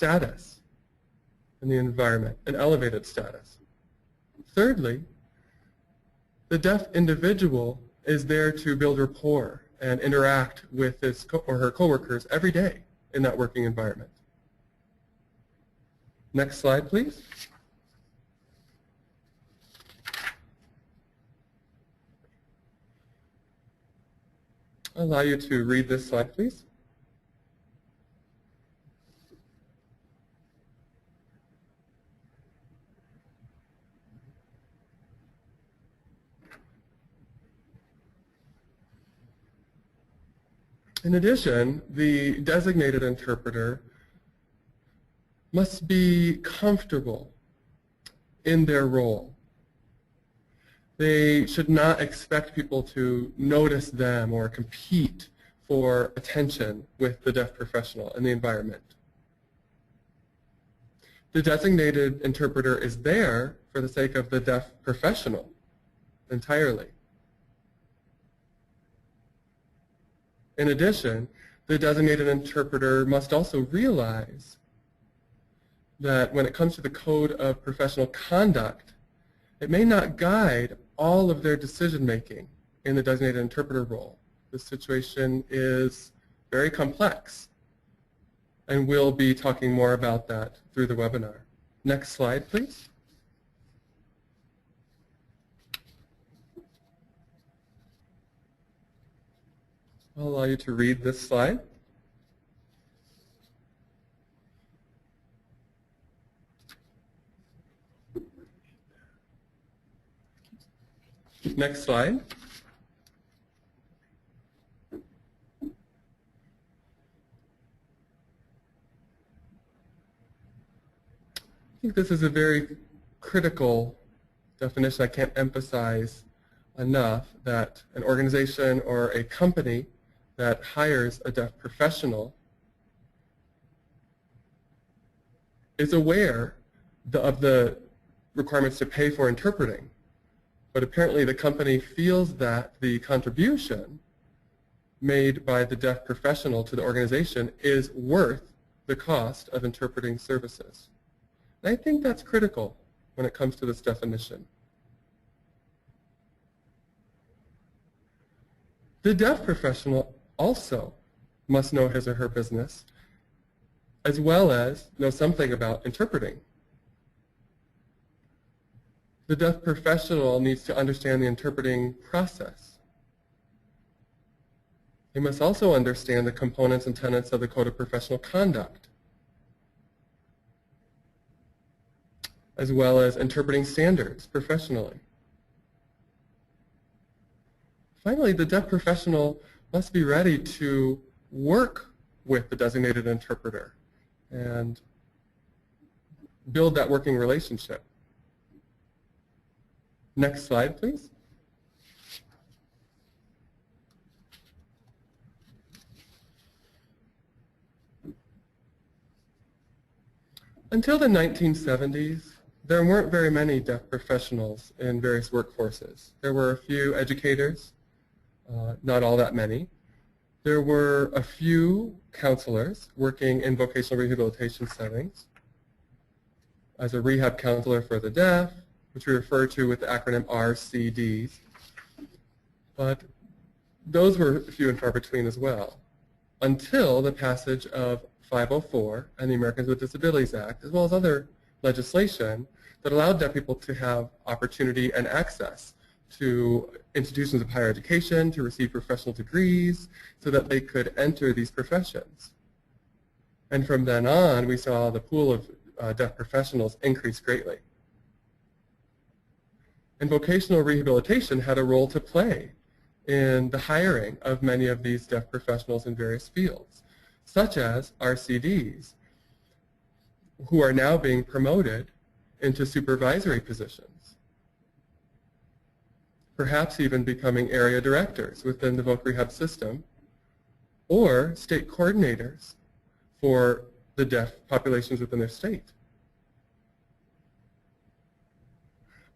status in the environment, an elevated status. Thirdly, the deaf individual is there to build rapport and interact with his or her coworkers every day in that working environment. Next slide, please. I'll allow you to read this slide, please. In addition, the designated interpreter must be comfortable in their role. They should not expect people to notice them or compete for attention with the deaf professional in the environment. The designated interpreter is there for the sake of the deaf professional entirely. In addition, the designated interpreter must also realize that when it comes to the code of professional conduct, it may not guide all of their decision-making in the designated interpreter role. The situation is very complex, and we'll be talking more about that through the webinar. Next slide, please. I'll allow you to read this slide. Next slide. I think this is a very critical definition. I can't emphasize enough that an organization or a company that hires a deaf professional is aware of the requirements to pay for interpreting. But apparently the company feels that the contribution made by the deaf professional to the organization is worth the cost of interpreting services. And I think that's critical when it comes to this definition. The deaf professional also must know his or her business, as well as know something about interpreting. The deaf professional needs to understand the interpreting process. They must also understand the components and tenets of the Code of Professional Conduct, as well as interpreting standards professionally. Finally, the deaf professional must be ready to work with the designated interpreter and build that working relationship. Next slide, please. Until the 1970s, there weren't very many deaf professionals in various workforces. There were a few educators, not all that many. There were a few counselors working in vocational rehabilitation settings as a rehab counselor for the deaf, which we refer to with the acronym RCDs. But those were few and far between as well, until the passage of 504 and the Americans with Disabilities Act, as well as other legislation that allowed deaf people to have opportunity and access to institutions of higher education, to receive professional degrees, so that they could enter these professions. And from then on, we saw the pool of deaf professionals increase greatly. And vocational rehabilitation had a role to play in the hiring of many of these deaf professionals in various fields, such as RCDs, who are now being promoted into supervisory positions, perhaps even becoming area directors within the voc rehab system, or state coordinators for the deaf populations within their state.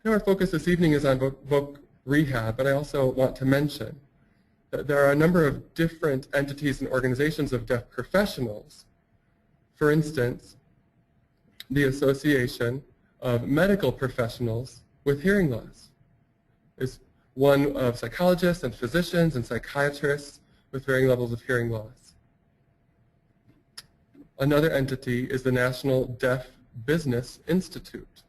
I know our focus this evening is on voc rehab, but I also want to mention that there are a number of different entities and organizations of deaf professionals. For instance, the Association of Medical Professionals with Hearing Loss. It's one of psychologists and physicians and psychiatrists with varying levels of hearing loss. Another entity is the National Deaf Business Institute.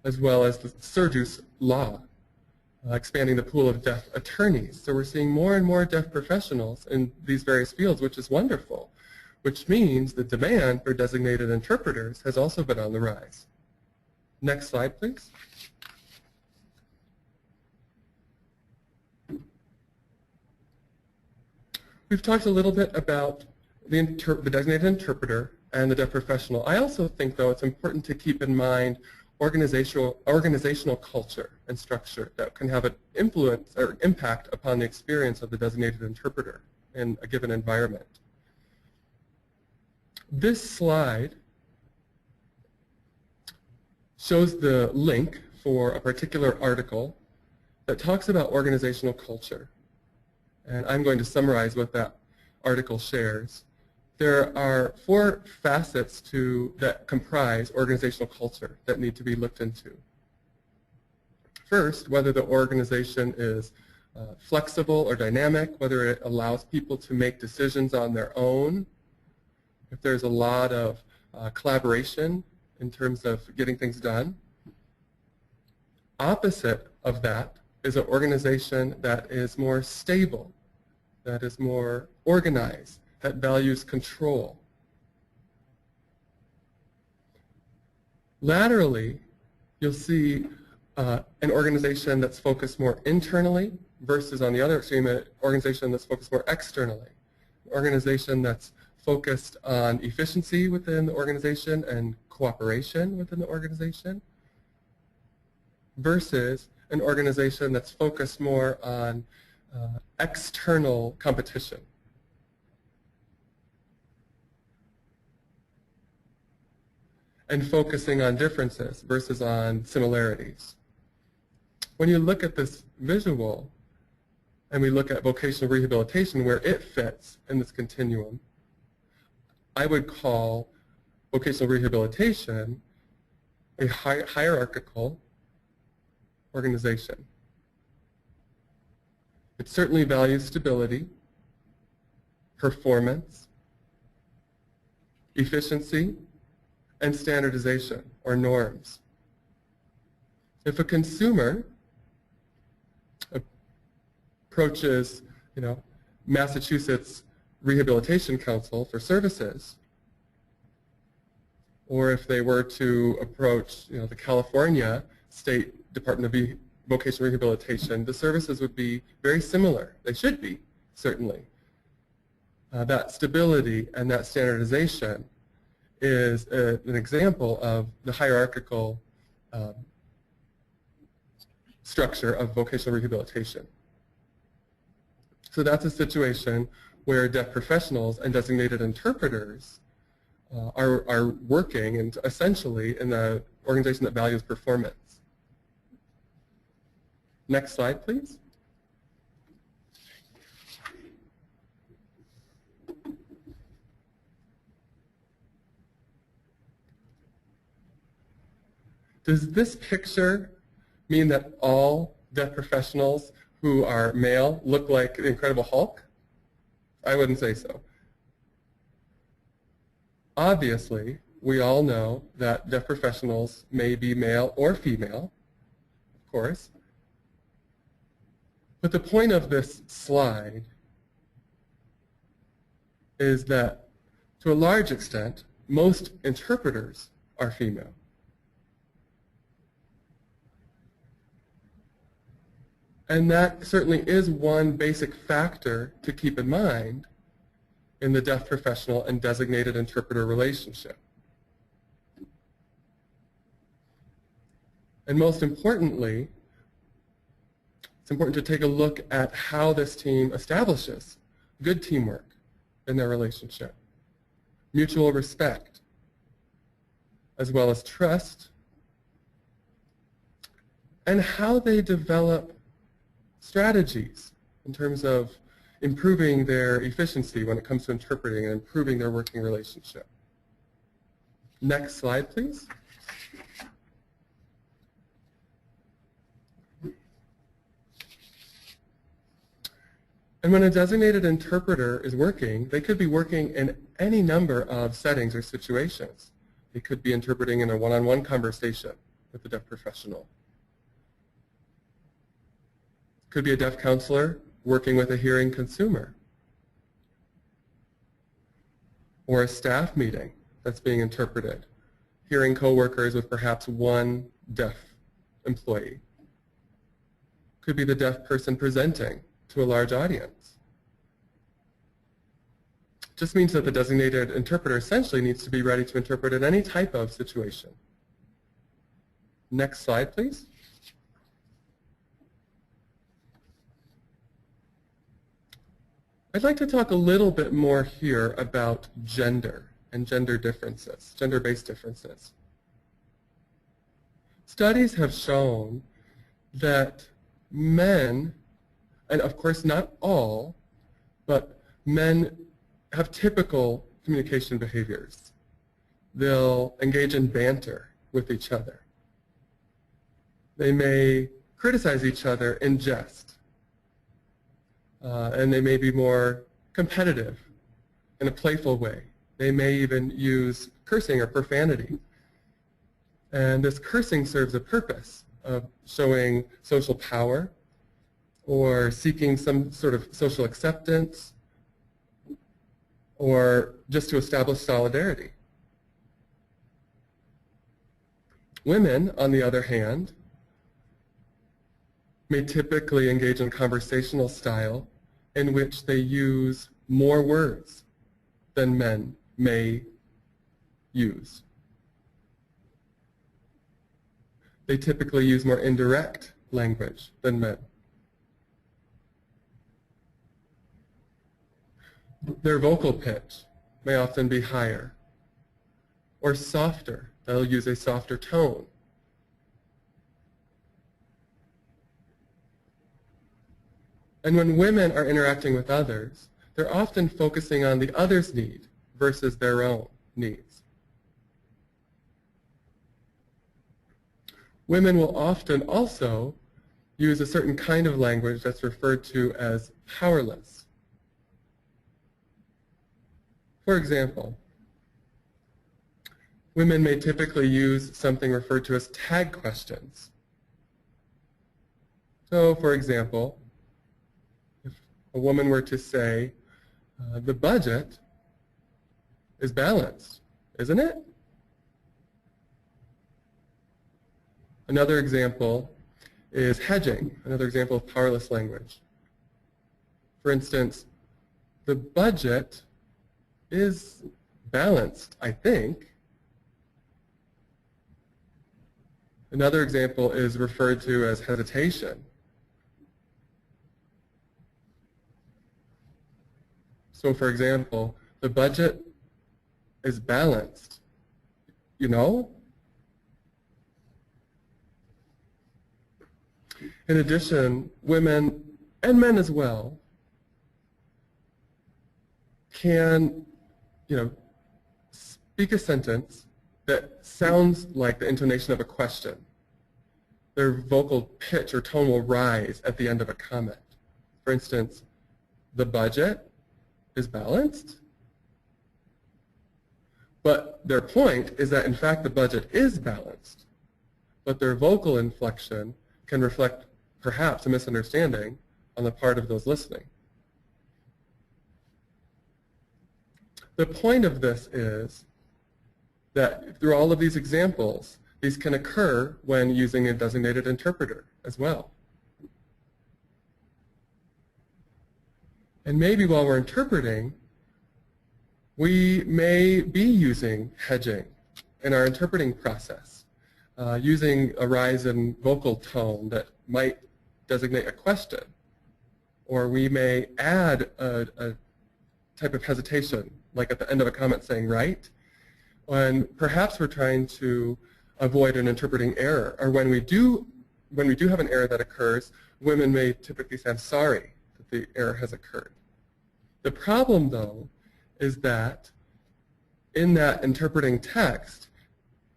As well as the Surduce Law, expanding the pool of deaf attorneys. So we're seeing more and more deaf professionals in these various fields, which is wonderful, which means the demand for designated interpreters has also been on the rise. Next slide, please. We've talked a little bit about the designated interpreter and the deaf professional. I also think, though, it's important to keep in mind organizational culture and structure that can have an influence or impact upon the experience of the designated interpreter in a given environment. This slide shows the link for a particular article that talks about organizational culture. And I'm going to summarize what that article shares. There are 4 facets that comprise organizational culture that need to be looked into. First, whether the organization is flexible or dynamic, whether it allows people to make decisions on their own, if there's a lot of collaboration in terms of getting things done. Opposite of that is an organization that is more stable, that is more organized, that values control. Laterally, you'll see an organization that's focused more internally versus on the other extreme, an organization that's focused more externally. An organization that's focused on efficiency within the organization and cooperation within the organization versus an organization that's focused more on external competition. And focusing on differences versus on similarities. When you look at this visual, and we look at vocational rehabilitation where it fits in this continuum, I would call vocational rehabilitation a hierarchical organization. It certainly values stability, performance, efficiency, and standardization or norms. If a consumer approaches, Massachusetts Rehabilitation Council for services, or if they were to approach, the California State Department of Vocational Rehabilitation, the services would be very similar. They should be, certainly. That stability and that standardization is an example of the hierarchical structure of vocational rehabilitation. So that's a situation where deaf professionals and designated interpreters are working and essentially in an organization that values performance. Next slide, please. Does this picture mean that all deaf professionals who are male look like the Incredible Hulk? I wouldn't say so. Obviously, we all know that deaf professionals may be male or female, of course. But the point of this slide is that, to a large extent, most interpreters are female. And that certainly is one basic factor to keep in mind in the deaf professional and designated interpreter relationship. And most importantly, it's important to take a look at how this team establishes good teamwork in their relationship, mutual respect, as well as trust, and how they develop strategies in terms of improving their efficiency when it comes to interpreting and improving their working relationship. Next slide, please. And when a designated interpreter is working, they could be working in any number of settings or situations. They could be interpreting in a one-on-one conversation with a deaf professional. Could be a deaf counselor working with a hearing consumer. Or a staff meeting that's being interpreted. Hearing coworkers with perhaps one deaf employee. Could be the deaf person presenting to a large audience. Just means that the designated interpreter essentially needs to be ready to interpret in any type of situation. Next slide, please. I'd like to talk a little bit more here about gender and gender differences, gender-based differences. Studies have shown that men, and of course not all, but men have typical communication behaviors. They'll engage in banter with each other. They may criticize each other in jest. And they may be more competitive in a playful way. They may even use cursing or profanity. And this cursing serves a purpose of showing social power or seeking some sort of social acceptance or just to establish solidarity. Women, on the other hand, may typically engage in conversational style in which they use more words than men may use. They typically use more indirect language than men. Their vocal pitch may often be higher or softer. They'll use a softer tone. And when women are interacting with others, they're often focusing on the other's need versus their own needs. Women will often also use a certain kind of language that's referred to as powerless. For example, women may typically use something referred to as tag questions. So, for example, if a woman were to say, the budget is balanced, isn't it? Another example is hedging, another example of powerless language. For instance, the budget is balanced, I think. Another example is referred to as hesitation. So, for example, the budget is balanced, you know? In addition, women, and men as well, can, speak a sentence that sounds like the intonation of a question. Their vocal pitch or tone will rise at the end of a comment. For instance, the budget is balanced, but their point is that in fact the budget is balanced, but their vocal inflection can reflect perhaps a misunderstanding on the part of those listening. The point of this is that through all of these examples, these can occur when using a designated interpreter as well. And maybe while we're interpreting, we may be using hedging in our interpreting process, using a rise in vocal tone that might designate a question, or we may add a type of hesitation, like at the end of a comment saying right, when perhaps we're trying to avoid an interpreting error, or when we do have an error that occurs, women may typically say, I'm sorry that the error has occurred. The problem, though, is that in that interpreting text,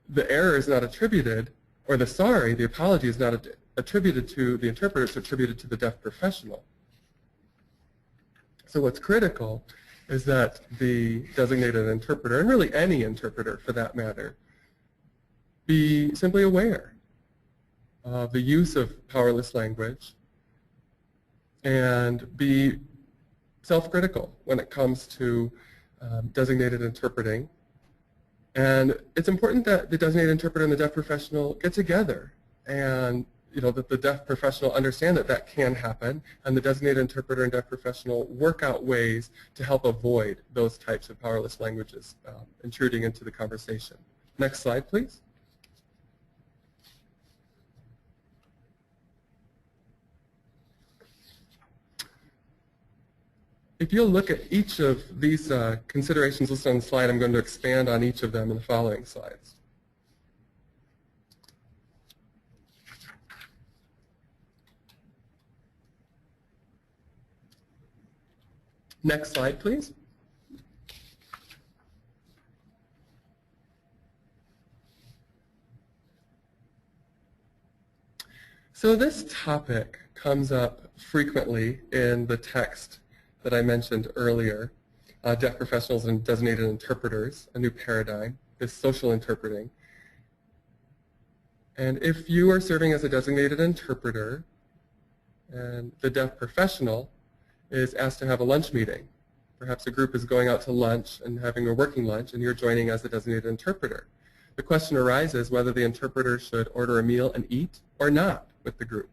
the error is not attributed, or the apology is not attributed to the interpreter, it's attributed to the deaf professional. So what's critical is that the designated interpreter, and really any interpreter for that matter, be simply aware of the use of powerless language and be self-critical when it comes to designated interpreting. And it's important that the designated interpreter and the deaf professional get together and that the deaf professional understand that that can happen, and the designated interpreter and deaf professional work out ways to help avoid those types of powerless languages intruding into the conversation. Next slide, please. If you'll look at each of these considerations listed on the slide, I'm going to expand on each of them in the following slides. Next slide, please. So this topic comes up frequently in the text that I mentioned earlier, deaf professionals and designated interpreters, a new paradigm, this social interpreting. And if you are serving as a designated interpreter and the deaf professional is asked to have a lunch meeting, perhaps a group is going out to lunch and having a working lunch and you're joining as a designated interpreter, the question arises whether the interpreter should order a meal and eat or not with the group.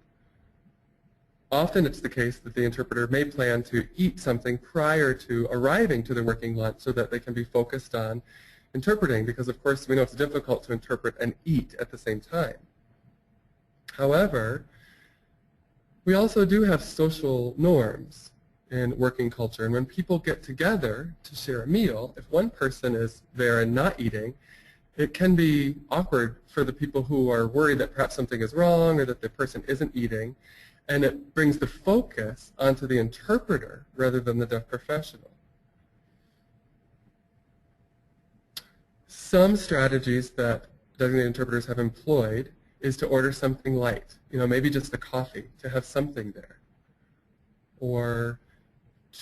Often it's the case that the interpreter may plan to eat something prior to arriving to the working lunch so that they can be focused on interpreting, because of course we know it's difficult to interpret and eat at the same time. However, we also do have social norms in working culture, and when people get together to share a meal, if one person is there and not eating, it can be awkward for the people who are worried that perhaps something is wrong or that the person isn't eating. And it brings the focus onto the interpreter rather than the deaf professional. Some strategies that designated interpreters have employed is to order something light, maybe just a coffee, to have something there. Or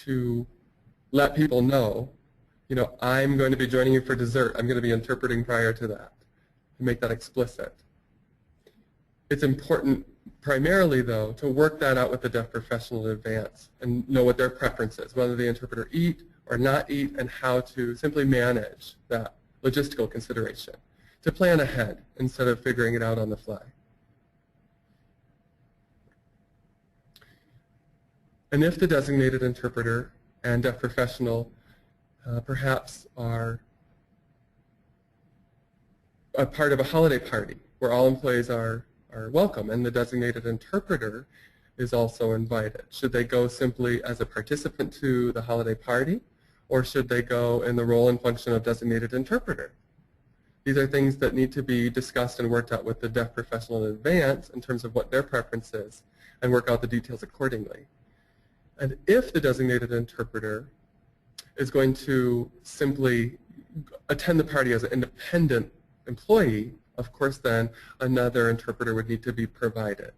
to let people know, I'm going to be joining you for dessert. I'm going to be interpreting prior to that, to make that explicit. It's important primarily, though, to work that out with the deaf professional in advance and know what their preference is, whether the interpreter eat or not eat, and how to simply manage that logistical consideration, to plan ahead instead of figuring it out on the fly. And if the designated interpreter and deaf professional perhaps are a part of a holiday party where all employees are welcome and the designated interpreter is also invited, should they go simply as a participant to the holiday party, or should they go in the role and function of designated interpreter? These are things that need to be discussed and worked out with the deaf professional in advance in terms of what their preference is, and work out the details accordingly. And if the designated interpreter is going to simply attend the party as an independent employee, of course then another interpreter would need to be provided.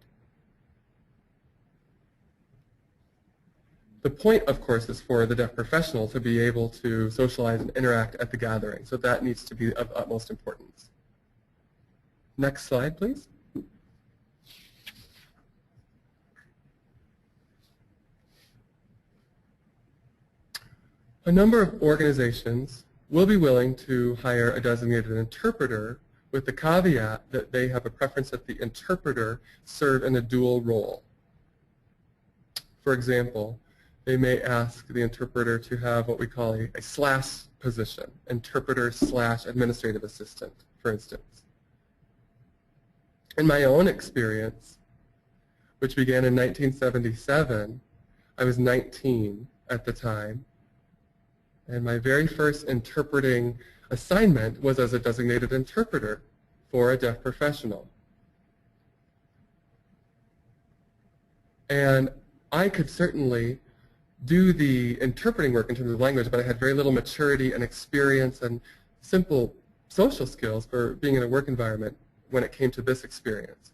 The point, of course, is for the deaf professional to be able to socialize and interact at the gathering, so that needs to be of utmost importance. Next slide, please. A number of organizations will be willing to hire a designated interpreter with the caveat that they have a preference that the interpreter serve in a dual role. For example, they may ask the interpreter to have what we call a slash position, interpreter / administrative assistant, for instance. In my own experience, which began in 1977, I was 19 at the time, and my very first interpreting assignment was as a designated interpreter for a deaf professional. And I could certainly do the interpreting work in terms of language, but I had very little maturity and experience and simple social skills for being in a work environment when it came to this experience.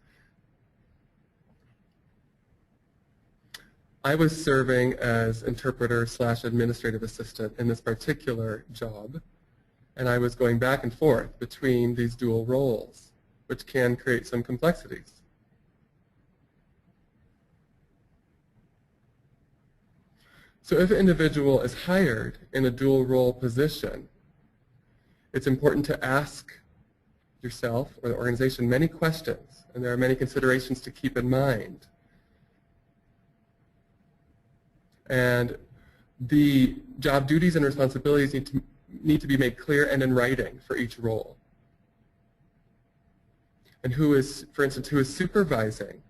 I was serving as interpreter / administrative assistant in this particular job, and I was going back and forth between these dual roles, which can create some complexities. So if an individual is hired in a dual role position, it's important to ask yourself or the organization many questions, and there are many considerations to keep in mind. And the job duties and responsibilities need to be made clear and in writing for each role. And who is, for instance, who is supervising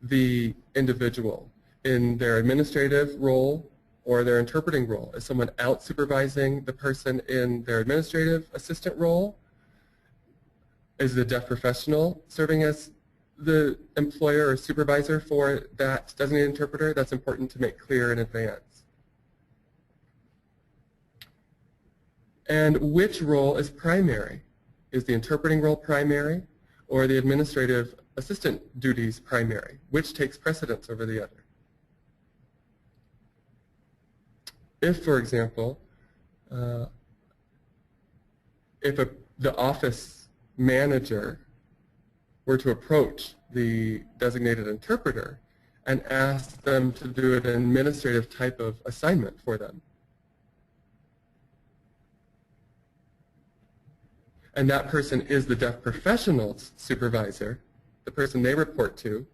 the individual in their administrative role or their interpreting role? Is someone out supervising the person in their administrative assistant role? Is the deaf professional serving as the employer or supervisor for that designated interpreter? That's important to make clear in advance. And which role is primary? Is the interpreting role primary or the administrative assistant duties primary? Which takes precedence over the other? If, for example, if the office manager were to approach the designated interpreter and ask them to do an administrative type of assignment for them, and that person is the deaf professional's supervisor, the person they report to,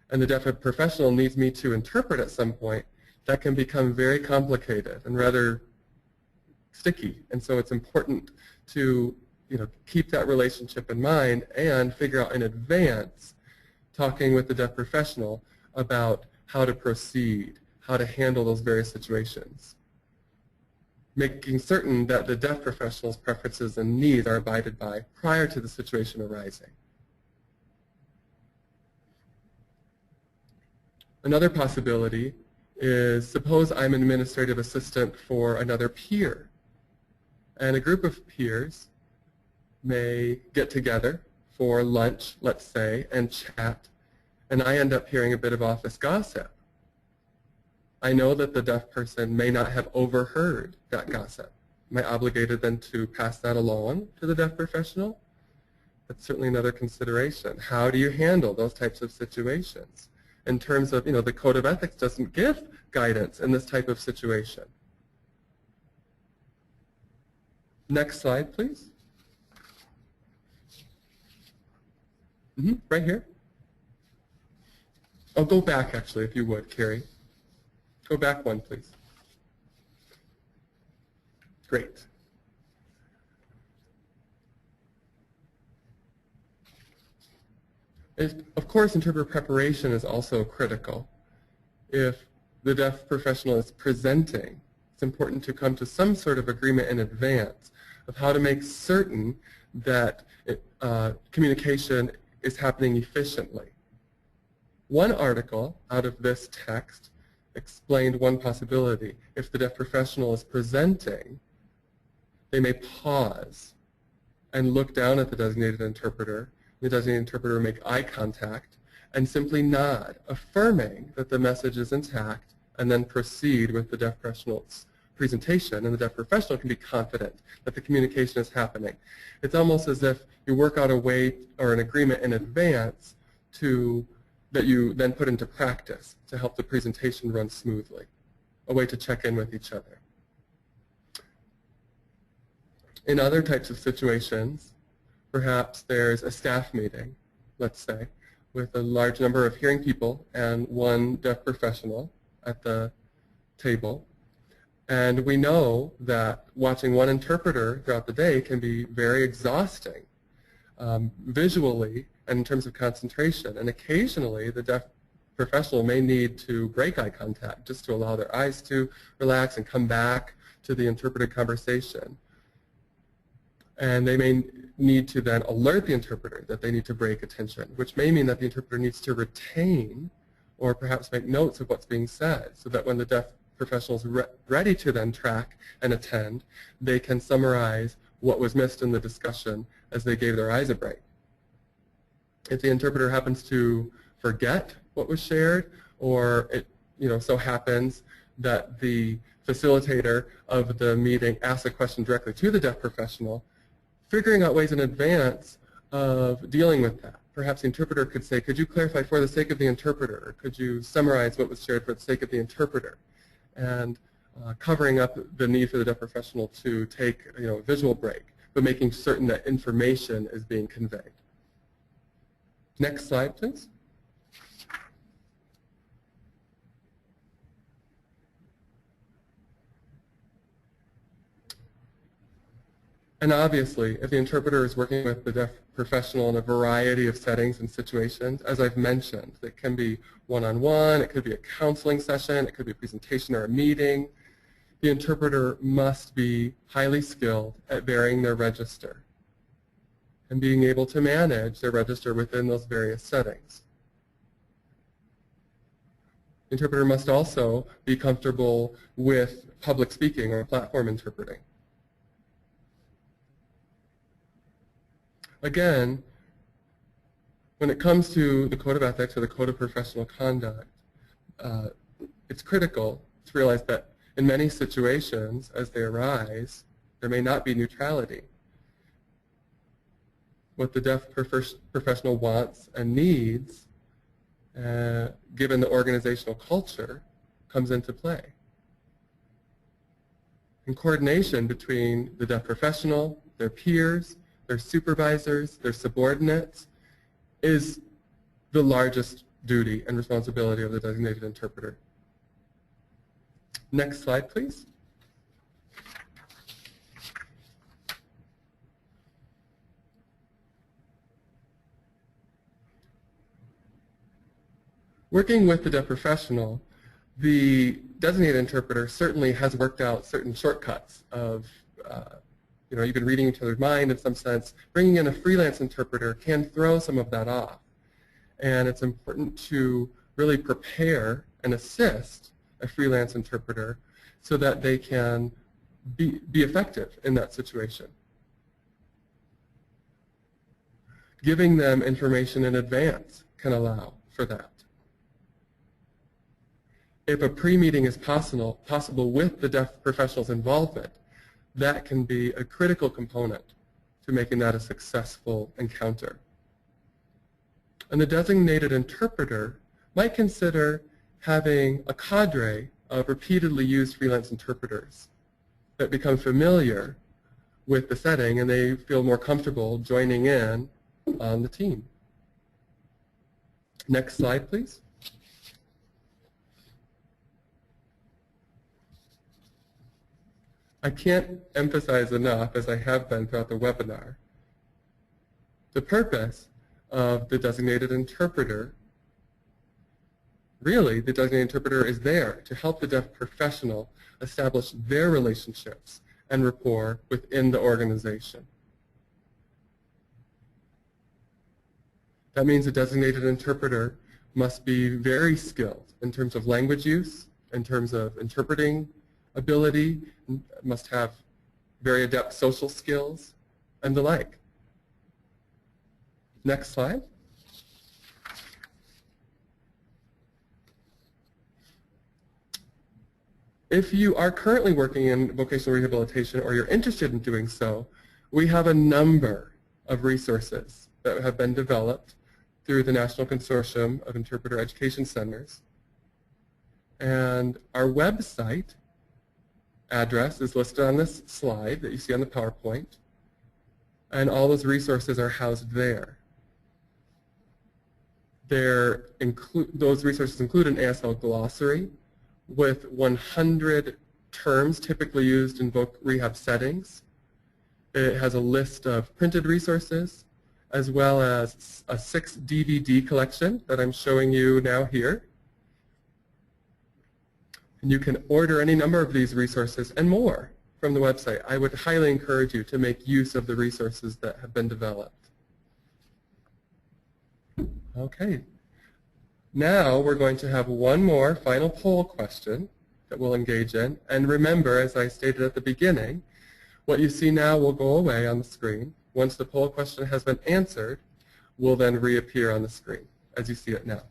and the deaf professional needs me to interpret at some point, that can become very complicated and rather sticky. And so it's important to keep that relationship in mind and figure out in advance, talking with the deaf professional about how to proceed, how to handle those various situations, making certain that the deaf professional's preferences and needs are abided by prior to the situation arising. Another possibility is, suppose I'm an administrative assistant for another peer, and a group of peers may get together for lunch, let's say, and chat, and I end up hearing a bit of office gossip. I know that the deaf person may not have overheard that gossip. Am I obligated then to pass that along to the deaf professional? That's certainly another consideration. How do you handle those types of situations? In terms of, the Code of Ethics doesn't give guidance in this type of situation. Next slide, please. Right here. Oh, go back, actually, if you would, Carrie. Go back one, please. Great. Of course, interpreter preparation is also critical. If the deaf professional is presenting, it's important to come to some sort of agreement in advance of how to make certain that communication is happening efficiently. One article out of this text explained one possibility. If the deaf professional is presenting, they may pause and look down at the designated interpreter. The designated interpreter will make eye contact and simply nod, affirming that the message is intact, and then proceed with the deaf professional's presentation, and the deaf professional can be confident that the communication is happening. It's almost as if you work out a way or an agreement in advance that you then put into practice to help the presentation run smoothly, a way to check in with each other. In other types of situations, perhaps there's a staff meeting, let's say, with a large number of hearing people and one deaf professional at the table. And we know that watching one interpreter throughout the day can be very exhausting, visually and in terms of concentration. And occasionally, the deaf professional may need to break eye contact just to allow their eyes to relax and come back to the interpreted conversation. And they may need to then alert the interpreter that they need to break attention, which may mean that the interpreter needs to retain or perhaps make notes of what's being said so that when the deaf professional is ready to then track and attend, they can summarize what was missed in the discussion as they gave their eyes a break. If the interpreter happens to forget what was shared, or it so happens that the facilitator of the meeting asks a question directly to the deaf professional, figuring out ways in advance of dealing with that. Perhaps the interpreter could say, could you clarify for the sake of the interpreter, or could you summarize what was shared for the sake of the interpreter? And covering up the need for the deaf professional to take a visual break, but making certain that information is being conveyed. Next slide, please. And obviously, if the interpreter is working with the deaf professional in a variety of settings and situations, as I've mentioned, it can be one-on-one, it could be a counseling session, it could be a presentation or a meeting, the interpreter must be highly skilled at varying their register and being able to manage their register within those various settings. The interpreter must also be comfortable with public speaking or platform interpreting. Again, when it comes to the Code of Ethics or the Code of Professional Conduct, it's critical to realize that in many situations, as they arise, there may not be neutrality. What the deaf professional wants and needs, given the organizational culture, comes into play. And coordination between the deaf professional, their peers, their supervisors, their subordinates, is the largest duty and responsibility of the designated interpreter. Next slide, please. Working with the deaf professional, the designated interpreter certainly has worked out certain shortcuts of you've been reading each other's mind in some sense. Bringing in a freelance interpreter can throw some of that off. And it's important to really prepare and assist a freelance interpreter so that they can be effective in that situation. Giving them information in advance can allow for that. If a pre-meeting is possible with the deaf professional's involvement, that can be a critical component to making that a successful encounter. And the designated interpreter might consider having a cadre of repeatedly used freelance interpreters that become familiar with the setting and they feel more comfortable joining in on the team. Next slide, please. I can't emphasize enough, as I have been throughout the webinar, the purpose of the designated interpreter. Really, the designated interpreter is there to help the deaf professional establish their relationships and rapport within the organization. That means a designated interpreter must be very skilled in terms of language use, in terms of interpreting ability, must have very adept social skills, and the like. Next slide. If you are currently working in vocational rehabilitation or you're interested in doing so, we have a number of resources that have been developed through the National Consortium of Interpreter Education Centers. And our website address is listed on this slide that you see on the PowerPoint, and all those resources are housed there. Those resources include an ASL glossary with 100 terms typically used in voc rehab settings. It has a list of printed resources, as well as a 6 DVD collection that I'm showing you now here. And you can order any number of these resources and more from the website. I would highly encourage you to make use of the resources that have been developed. Okay. Now we're going to have one more final poll question that we'll engage in. And remember, as I stated at the beginning, what you see now will go away on the screen. Once the poll question has been answered, will then reappear on the screen as you see it now.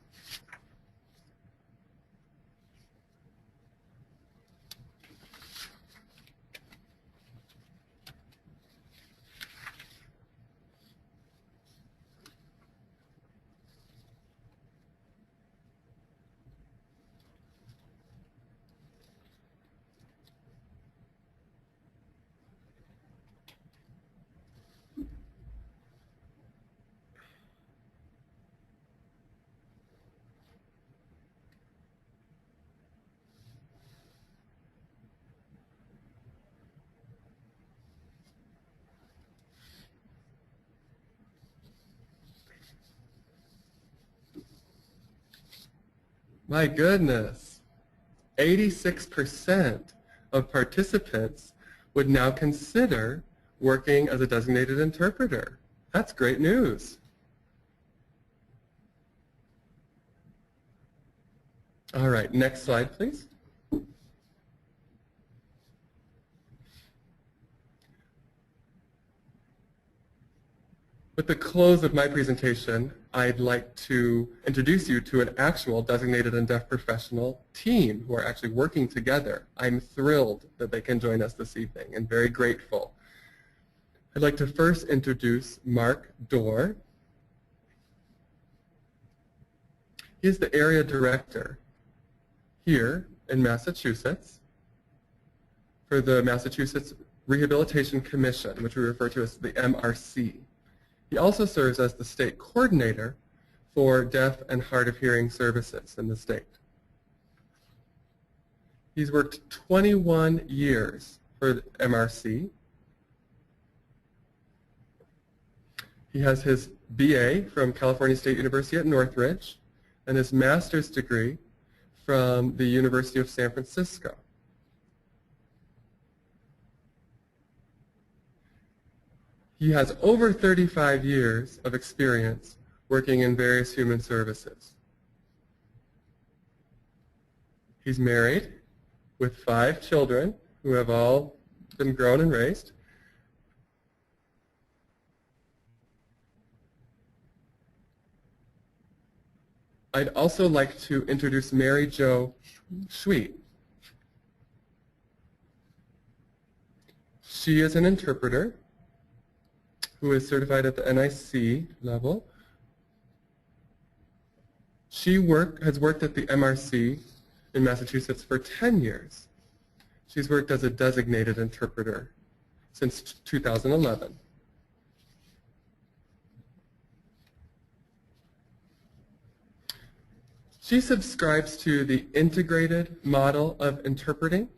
My goodness, 86% of participants would now consider working as a designated interpreter. That's great news. All right, next slide, please. With the close of my presentation, I'd like to introduce you to an actual designated and deaf professional team who are actually working together. I'm thrilled that they can join us this evening and very grateful. I'd like to first introduce Mark Dorr. He is the area director here in Massachusetts for the Massachusetts Rehabilitation Commission, which we refer to as the MRC. He also serves as the state coordinator for deaf and hard of hearing services in the state. He's worked 21 years for the MRC. He has his BA from California State University at Northridge and his master's degree from the University of San Francisco. He has over 35 years of experience working in various human services. He's married with 5 children who have all been grown and raised. I'd also like to introduce Mary Jo Sweet. She is an interpreter who is certified at the NIC level. She has worked at the MRC in Massachusetts for 10 years. She's worked as a designated interpreter since 2011. She subscribes to the integrated model of interpreting,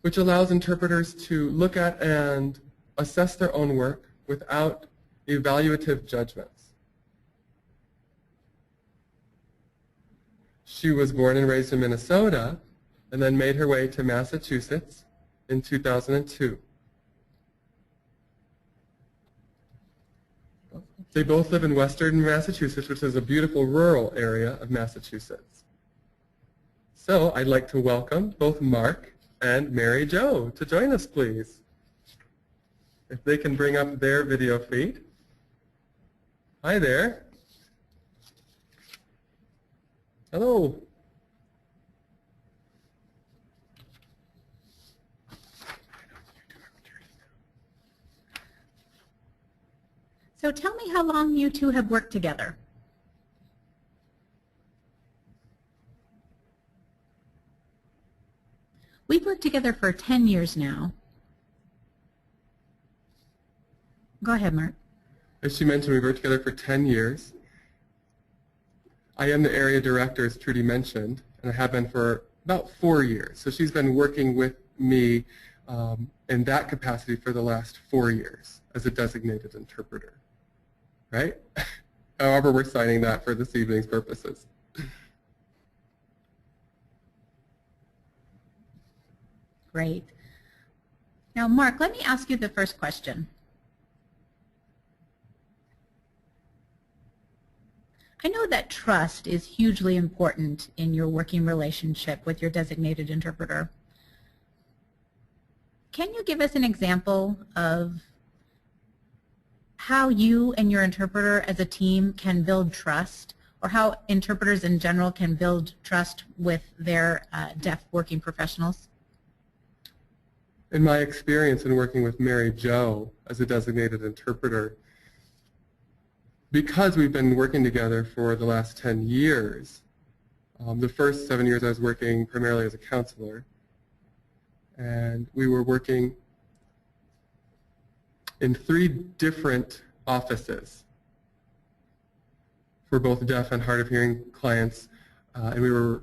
which allows interpreters to look at and assess their own work without evaluative judgments. She was born and raised in Minnesota and then made her way to Massachusetts in 2002. They both live in western Massachusetts, which is a beautiful rural area of Massachusetts. So I'd like to welcome both Mark and Mary Jo to join us, please. If they can bring up their video feed. Hi there. Hello. So tell me how long you two have worked together. We've worked together for 10 years now. Go ahead, Mark. As she mentioned, we've worked together for 10 years. I am the area director, as Trudy mentioned, and I have been for about 4 years. So she's been working with me in that capacity for the last 4 years as a designated interpreter, right? However, we're signing that for this evening's purposes. Great. Now, Mark, let me ask you the first question. I know that trust is hugely important in your working relationship with your designated interpreter. Can you give us an example of how you and your interpreter as a team can build trust, or how interpreters in general can build trust with their deaf working professionals? In my experience in working with Mary Jo as a designated interpreter, because we've been working together for the last 10 years, the first 7 years I was working primarily as a counselor, and we were working in 3 different offices for both deaf and hard of hearing clients, and we were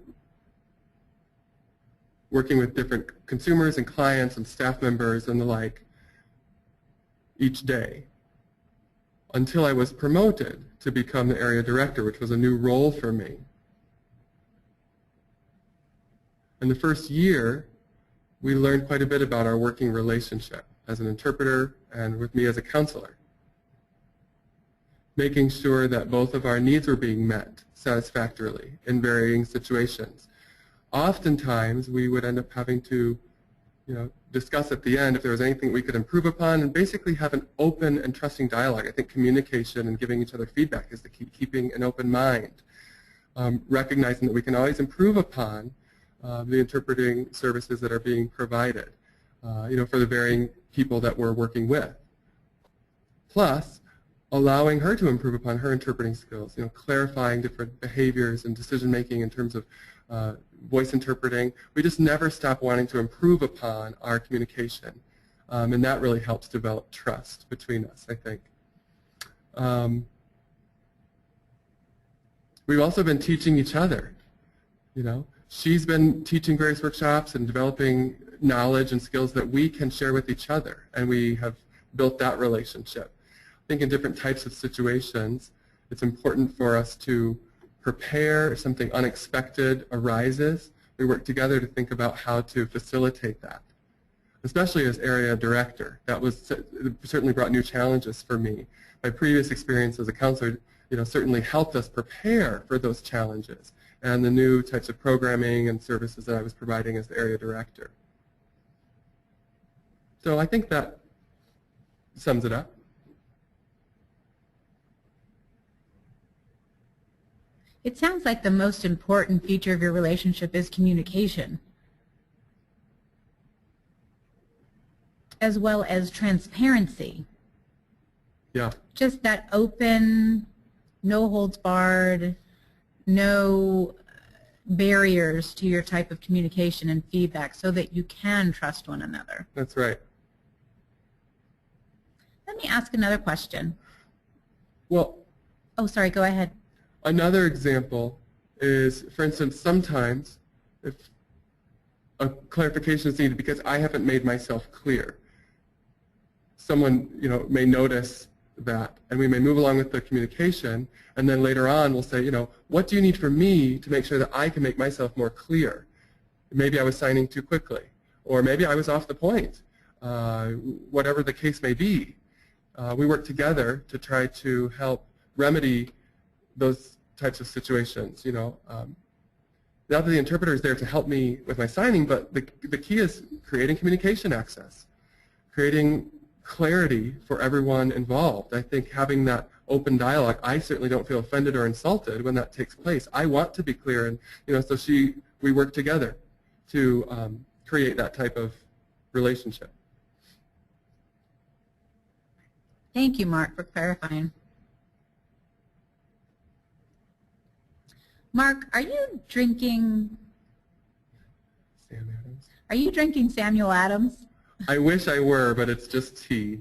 working with different consumers and clients and staff members and the like each day until I was promoted to become the area director, which was a new role for me. In the first year, we learned quite a bit about our working relationship as an interpreter and with me as a counselor, making sure that both of our needs were being met satisfactorily in varying situations. Oftentimes, we would end up having to discuss at the end if there was anything we could improve upon and basically have an open and trusting dialogue. I think communication and giving each other feedback is the key, keeping an open mind, recognizing that we can always improve upon the interpreting services that are being provided, for the varying people that we're working with. Plus, allowing her to improve upon her interpreting skills, clarifying different behaviors and decision-making in terms of voice interpreting. We just never stop wanting to improve upon our communication, and that really helps develop trust between us, I think. We've also been teaching each other, She's been teaching various workshops and developing knowledge and skills that we can share with each other, and we have built that relationship. I think in different types of situations, it's important for us to prepare if something unexpected arises. We work together to think about how to facilitate that, especially as area director. That certainly brought new challenges for me. My previous experience as a counselor certainly helped us prepare for those challenges and the new types of programming and services that I was providing as the area director. So I think that sums it up. It sounds like the most important feature of your relationship is communication, as well as transparency. Yeah. Just that open, no holds barred, no barriers to your type of communication and feedback so that you can trust one another. That's right. Let me ask another question. Well, oh, sorry, go ahead. Another example is, for instance, sometimes if a clarification is needed because I haven't made myself clear, someone may notice that, and we may move along with the communication, and then later on we'll say, what do you need from me to make sure that I can make myself more clear? Maybe I was signing too quickly, or maybe I was off the point, whatever the case may be. We work together to try to help remedy those types of situations. Now that the interpreter is there to help me with my signing, but the key is creating communication access, creating clarity for everyone involved. I think having that open dialogue, I certainly don't feel offended or insulted when that takes place. I want to be clear, and so we work together to create that type of relationship. Thank you, Mark, for clarifying. Mark, are you drinking Sam Adams? Are you drinking Samuel Adams? I wish I were, but it's just tea.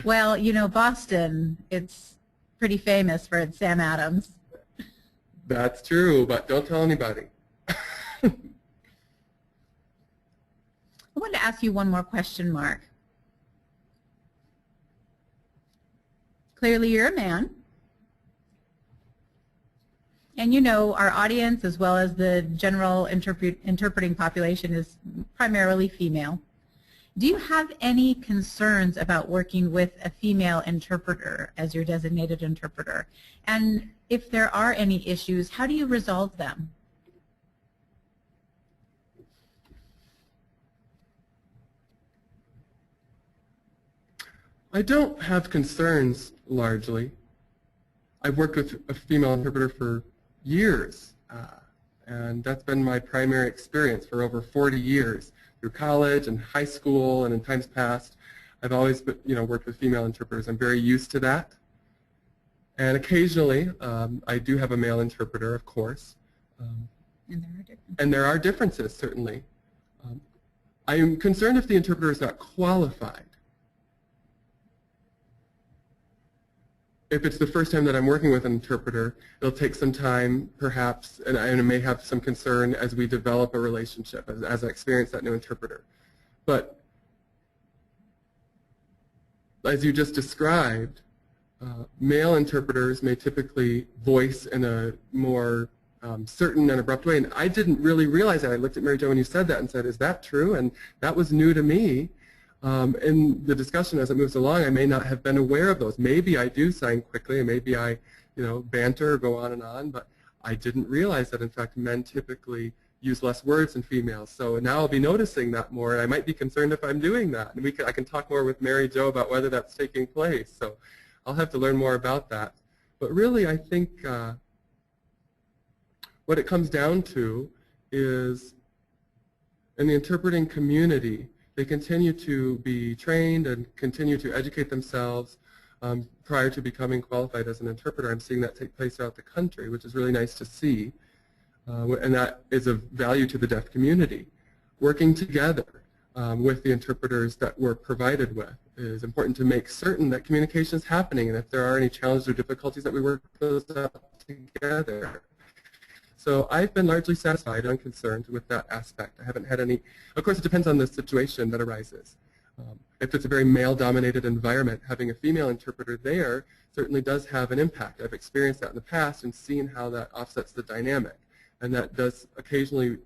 Well, Boston, it's pretty famous for its Sam Adams. That's true, but don't tell anybody. I wanted to ask you one more question, Mark. Clearly you're a man, and our audience as well as the general interpreting population is primarily female. Do you have any concerns about working with a female interpreter as your designated interpreter? And if there are any issues, how do you resolve them? I don't have concerns, largely. I've worked with a female interpreter for years, and that's been my primary experience for over 40 years. Through college and high school and in times past, I've always worked with female interpreters. I'm very used to that. And occasionally, I do have a male interpreter, of course. And there are differences, certainly. I am concerned if the interpreter is not qualified. If it's the first time that I'm working with an interpreter, it'll take some time, perhaps, and I may have some concern as we develop a relationship, as I experience that new interpreter. But as you just described, male interpreters may typically voice in a more certain and abrupt way, and I didn't really realize that. I looked at Mary Jo when you said that and said, is that true? And that was new to me. In the discussion as it moves along, I may not have been aware of those. Maybe I do sign quickly, and maybe I, banter or go on, but I didn't realize that, in fact, men typically use less words than females. So now I'll be noticing that more, and I might be concerned if I'm doing that. And I can talk more with Mary Jo about whether that's taking place. So I'll have to learn more about that. But really, I think what it comes down to is, in the interpreting community, they continue to be trained and continue to educate themselves prior to becoming qualified as an interpreter. I'm seeing that take place throughout the country, which is really nice to see. And that is of value to the deaf community. Working together with the interpreters that we're provided with is important to make certain that communication is happening, and if there are any challenges or difficulties, that we work those out together. So I've been largely satisfied and unconcerned with that aspect. I haven't had any, of course it depends on the situation that arises. If it's a very male-dominated environment, having a female interpreter there certainly does have an impact. I've experienced that in the past and seen how that offsets the dynamic. And that does occasionally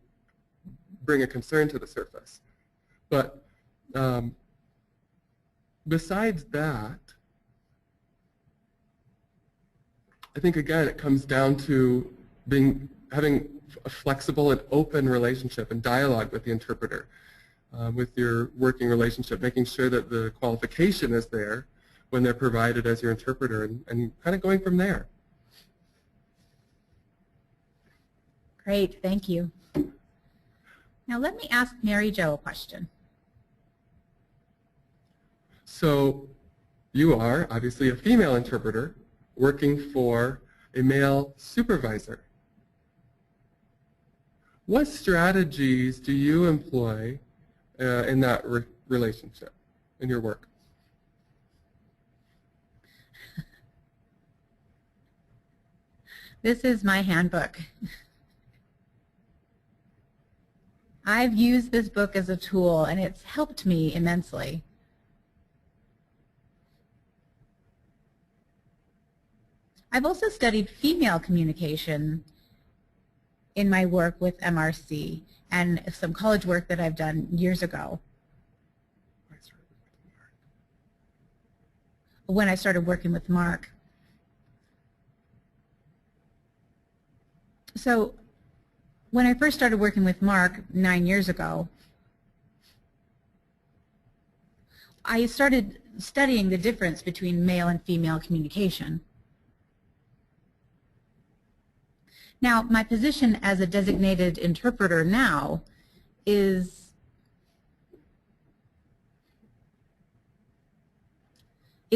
bring a concern to the surface. But besides that, I think again it comes down to having a flexible and open relationship and dialogue with the interpreter, with your working relationship, making sure that the qualification is there when they're provided as your interpreter, and kind of going from there. Great, thank you. Now let me ask Mary Jo a question. So you are obviously a female interpreter working for a male supervisor. What strategies do you employ in that relationship, in your work? This is my handbook. I've used this book as a tool, and it's helped me immensely. I've also studied female communication in my work with MRC and some college work that I've done years ago. When I started working with Mark. So when I first started working with Mark 9 years ago, I started studying the difference between male and female communication. Now, my position as a designated interpreter now is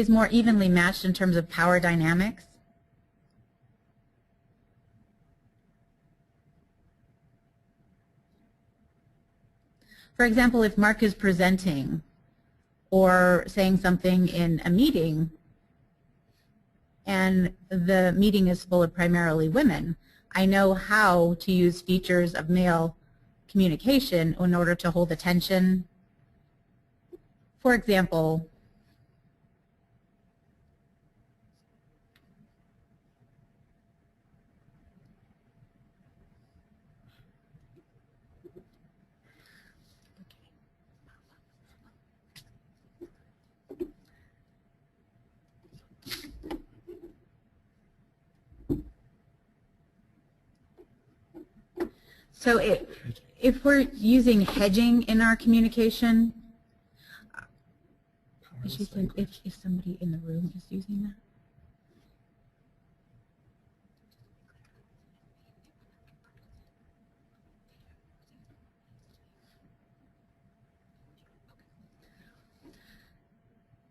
more evenly matched in terms of power dynamics. For example, if Mark is presenting or saying something in a meeting and the meeting is full of primarily women, I know how to use features of male communication in order to hold attention. For example, So if we're using hedging in our communication, she said if somebody in the room is using that.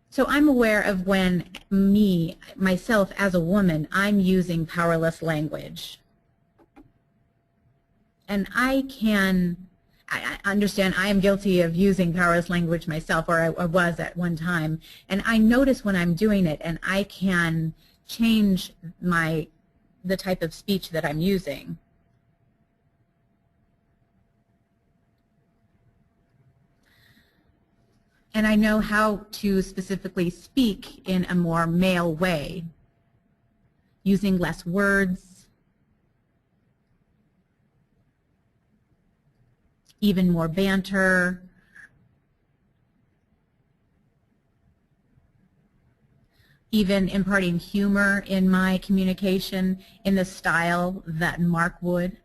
So I'm aware of when myself as a woman, I'm using powerless language. And I understand I am guilty of using powerless language myself, or I was at one time. And I notice when I'm doing it, and I can change the type of speech that I'm using. And I know how to specifically speak in a more male way, using less words, even more banter, even imparting humor in my communication in the style that Mark would.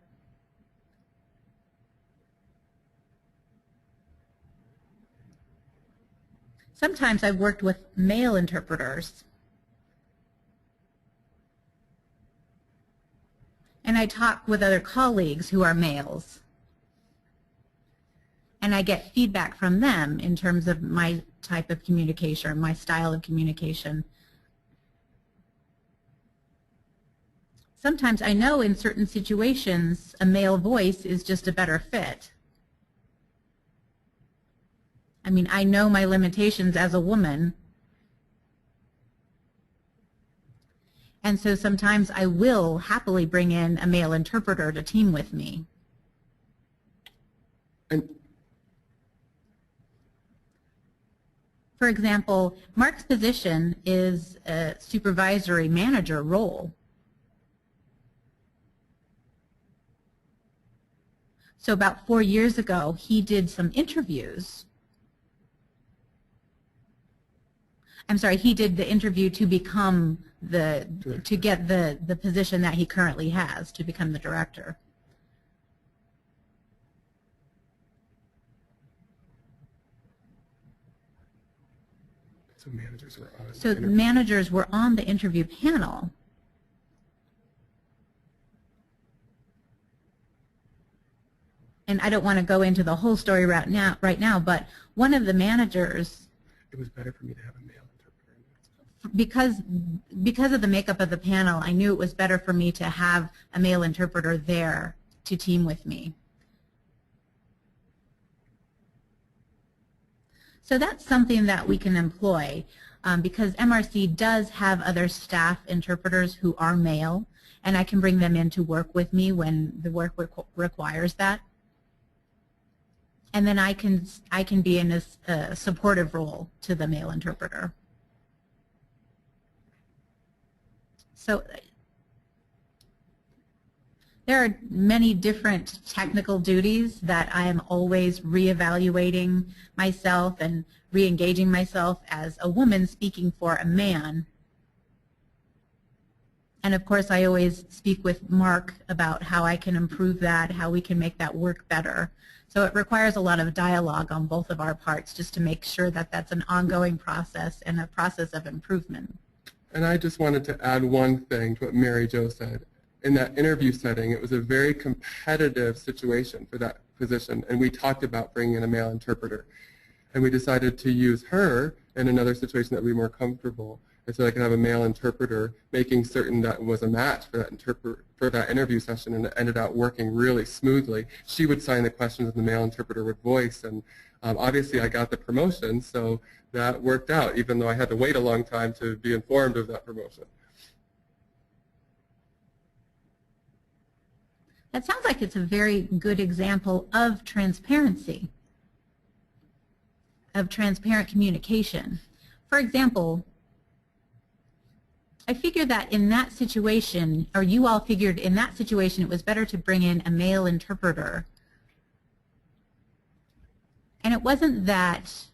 Sometimes I've worked with male interpreters, and I talk with other colleagues who are males, and I get feedback from them in terms of my type of communication, or my style of communication. Sometimes I know in certain situations a male voice is just a better fit. I mean, I know my limitations as a woman, and so sometimes I will happily bring in a male interpreter to team with me. For example, Mark's position is a supervisory manager role. So about 4 years ago, he did some interviews. I'm sorry, he did the interview to become to get the position that he currently has, to become the director. So managers were on. So the managers were on the interview panel. And I don't want to go into the whole story right now, but one of the managers. It was better for me to have a male interpreter. Because of the makeup of the panel, I knew it was better for me to have a male interpreter there to team with me. So that's something that we can employ because MRC does have other staff interpreters who are male, and I can bring them in to work with me when the work requires that. And then I can be in a supportive role to the male interpreter. So there are many different technical duties that I am always reevaluating myself and re-engaging myself as a woman speaking for a man. And of course, I always speak with Mark about how I can improve that, how we can make that work better. So it requires a lot of dialogue on both of our parts just to make sure that that's an ongoing process and a process of improvement. And I just wanted to add one thing to what Mary Jo said. In that interview setting, it was a very competitive situation for that position, and we talked about bringing in a male interpreter. And we decided to use her in another situation that would be more comfortable, and so I could have a male interpreter, making certain that was a match for that interview session, and it ended up working really smoothly. She would sign the questions and the male interpreter would voice, and obviously I got the promotion, so that worked out, even though I had to wait a long time to be informed of that promotion. That sounds like it's a very good example of transparency, of transparent communication. For example, I figured that in that situation, or you all figured in that situation, it was better to bring in a male interpreter. And it wasn't that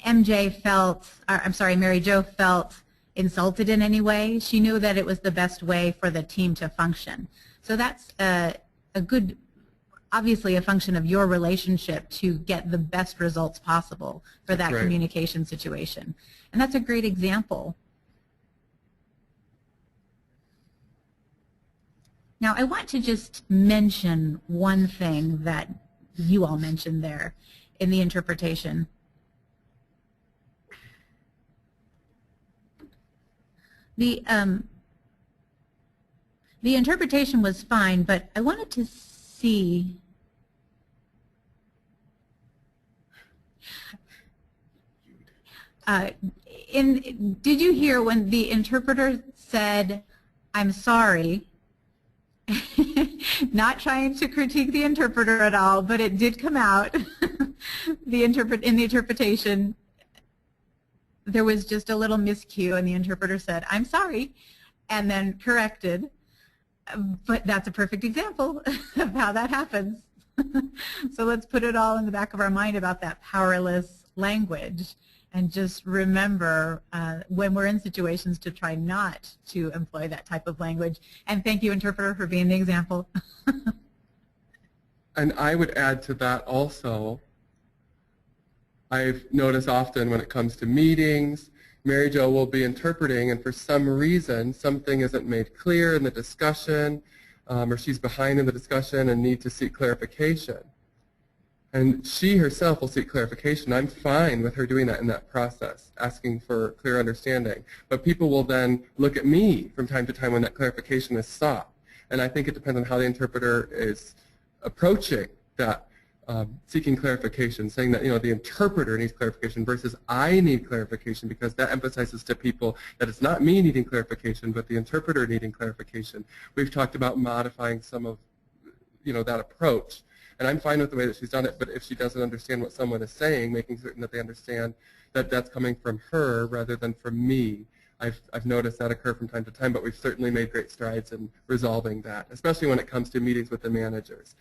Mary Jo felt insulted in any way. She knew that it was the best way for the team to function. So that's a good obviously a function of your relationship to get the best results possible for that communication situation. And that's a great example. Now, I want to just mention one thing that you all mentioned there in the interpretation. The interpretation was fine, but I wanted to see did you hear when the interpreter said, "I'm sorry"? Not trying to critique the interpreter at all, but it did come out. In the interpretation, there was just a little miscue, and the interpreter said, "I'm sorry," and then corrected. But that's a perfect example of how that happens. So let's put it all in the back of our mind about that powerless language, and just remember when we're in situations to try not to employ that type of language. And thank you, interpreter, for being the example. And I would add to that also, I've noticed often when it comes to meetings, Mary Jo will be interpreting, and for some reason something isn't made clear in the discussion, or she's behind in the discussion and need to seek clarification. And she herself will seek clarification. I'm fine with her doing that in that process, asking for clear understanding. But people will then look at me from time to time when that clarification is sought. And I think it depends on how the interpreter is approaching that, seeking clarification, saying that, the interpreter needs clarification versus I need clarification, because that emphasizes to people that it's not me needing clarification, but the interpreter needing clarification. We've talked about modifying some of, that approach. And I'm fine with the way that she's done it, but if she doesn't understand what someone is saying, making certain that they understand that that's coming from her rather than from me. I've noticed that occur from time to time, but we've certainly made great strides in resolving that, especially when it comes to meetings with the managers.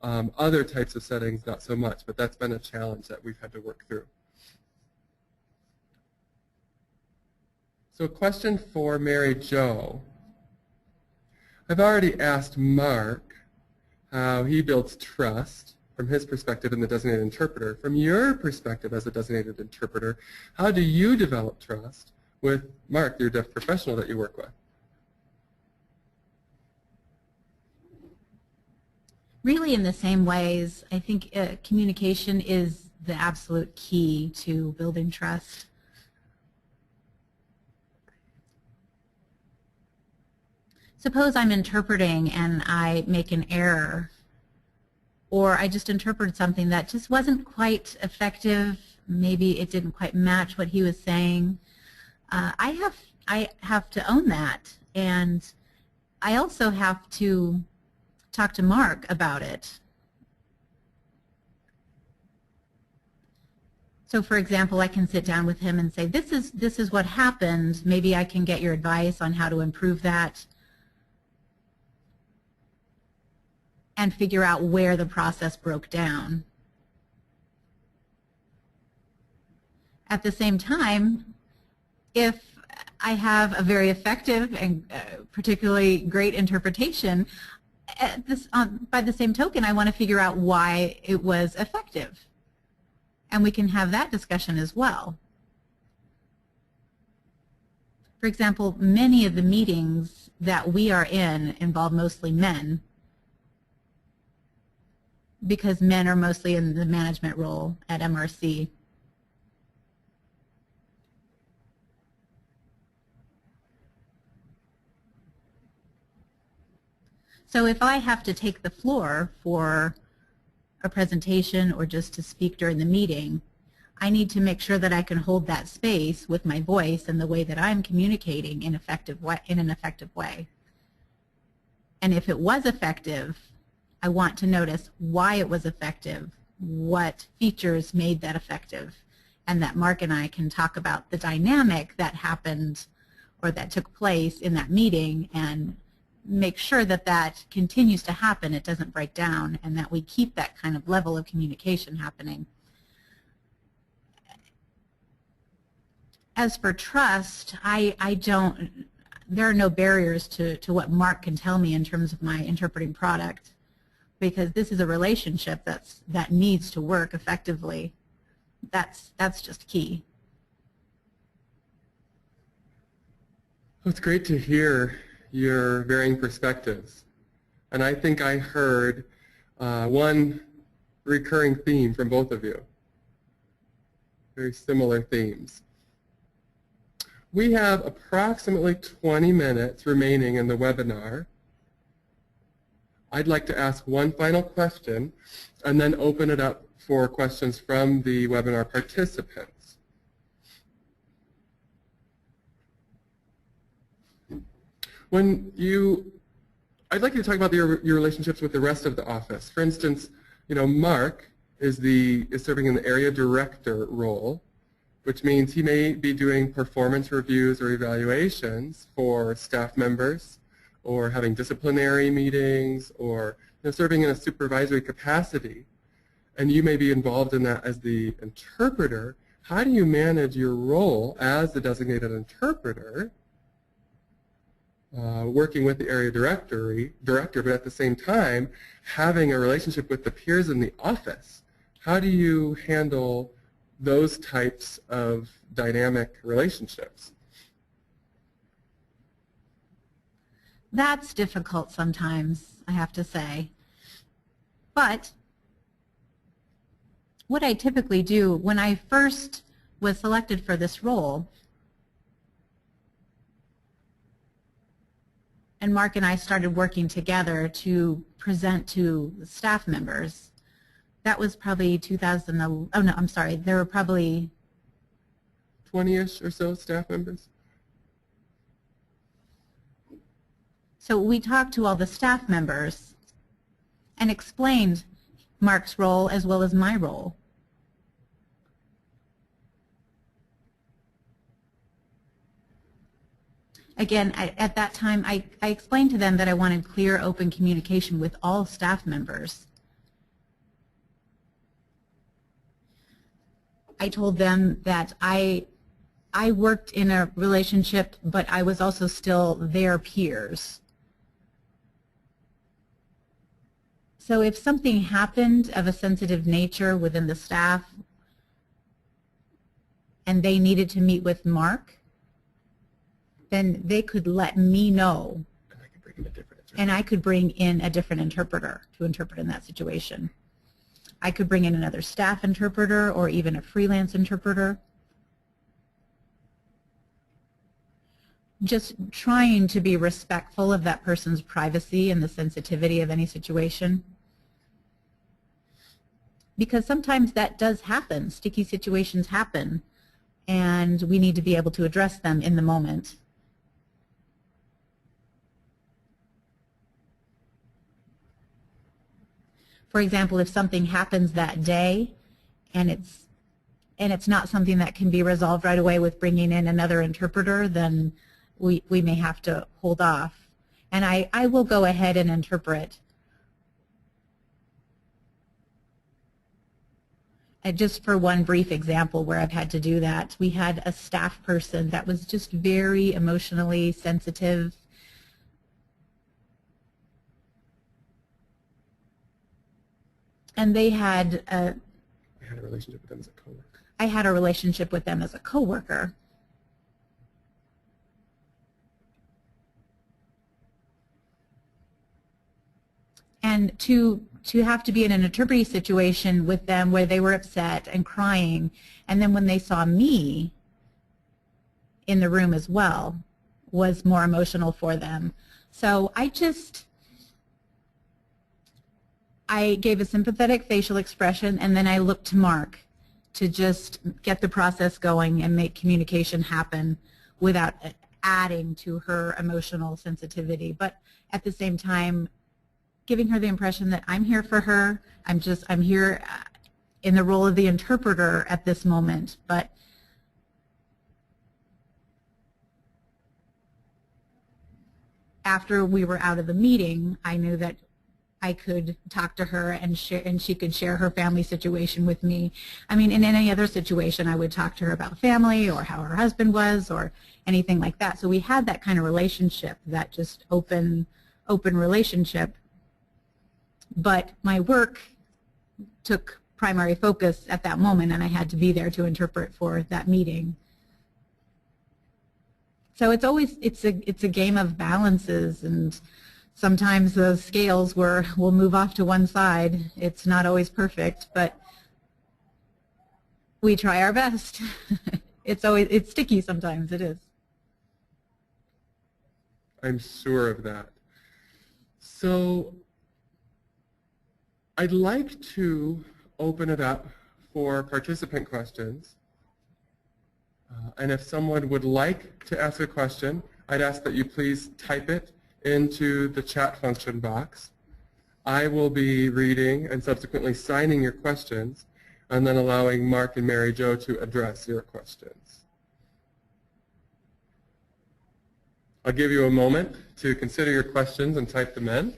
Other types of settings, not so much, but that's been a challenge that we've had to work through. So a question for Mary Jo. I've already asked Mark how he builds trust from his perspective in the designated interpreter. From your perspective as a designated interpreter, how do you develop trust with Mark, your deaf professional that you work with? Really in the same ways. I think communication is the absolute key to building trust. Suppose I'm interpreting and I make an error, or I just interpreted something that just wasn't quite effective. Maybe it didn't quite match what he was saying. I have to own that, and I also have to talk to Mark about it. So for example, I can sit down with him and say, this is what happened. Maybe I can get your advice on how to improve that, and figure out where the process broke down. At the same time, if I have a very effective and particularly great interpretation, by the same token, I want to figure out why it was effective. And we can have that discussion as well. For example, many of the meetings that we are in involve mostly men, because men are mostly in the management role at MRC. So if I have to take the floor for a presentation or just to speak during the meeting, I need to make sure that I can hold that space with my voice and the way that I'm communicating in an effective way. And if it was effective, I want to notice why it was effective, what features made that effective, and that Mark and I can talk about the dynamic that happened or that took place in that meeting and make sure that that continues to happen, it doesn't break down, and that we keep that kind of level of communication happening. As for trust, there are no barriers to what Mark can tell me in terms of my interpreting product. because this is a relationship that needs to work effectively. That's just key. It's great to hear your varying perspectives. And I think I heard one recurring theme from both of you. Very similar themes. We have approximately 20 minutes remaining in the webinar. I'd like to ask one final question and then open it up for questions from the webinar participants. I'd like you to talk about your relationships with the rest of the office. For instance, Mark is serving in the area director role, which means he may be doing performance reviews or evaluations for staff members, or having disciplinary meetings, or serving in a supervisory capacity. And you may be involved in that as the interpreter. How do you manage your role as the designated interpreter, working with the area director, but at the same time having a relationship with the peers in the office? How do you handle those types of dynamic relationships? That's difficult sometimes, I have to say. But what I typically do when I first was selected for this role, and Mark and I started working together to present to the staff members, that was probably 2011. Oh no, I'm sorry. There were probably 20-ish or so staff members. So we talked to all the staff members and explained Mark's role as well as my role. Again, at that time, I explained to them that I wanted clear, open communication with all staff members. I told them that I worked in a relationship, but I was also still their peers. So if something happened of a sensitive nature within the staff and they needed to meet with Mark, then they could let me know, and I could bring in a different interpreter to interpret in that situation. I could bring in another staff interpreter or even a freelance interpreter. Just trying to be respectful of that person's privacy and the sensitivity of any situation. Because sometimes that does happen. Sticky situations happen, and we need to be able to address them in the moment. For example, if something happens that day and it's not something that can be resolved right away with bringing in another interpreter, then we may have to hold off. And I will go ahead and interpret. And just for one brief example where I've had to do that, we had a staff person that was just very emotionally sensitive. And they had I had a relationship with them as a coworker. I had a relationship with them as a coworker. And to have to be in an interpreting situation with them where they were upset and crying, and then when they saw me in the room as well, was more emotional for them. So I gave a sympathetic facial expression, and then I looked to Mark to just get the process going and make communication happen without adding to her emotional sensitivity. But at the same time, giving her the impression that I'm here for her. I'm here in the role of the interpreter at this moment. But after we were out of the meeting, I knew that I could talk to her and she could share her family situation with me. I mean, in any other situation, I would talk to her about family or how her husband was or anything like that. So we had that kind of relationship, that just open relationship. but my work took primary focus at that moment, and I had to be there to interpret for that meeting. So it's always, it's a game of balances, and sometimes those scales will move off to one side. It's not always perfect, but we try our best. It's sticky sometimes, it is. I'm sure of that. So I'd like to open it up for participant questions. And if someone would like to ask a question, I'd ask that you please type it into the chat function box. I will be reading and subsequently signing your questions, and then allowing Mark and Mary Jo to address your questions. I'll give you a moment to consider your questions and type them in.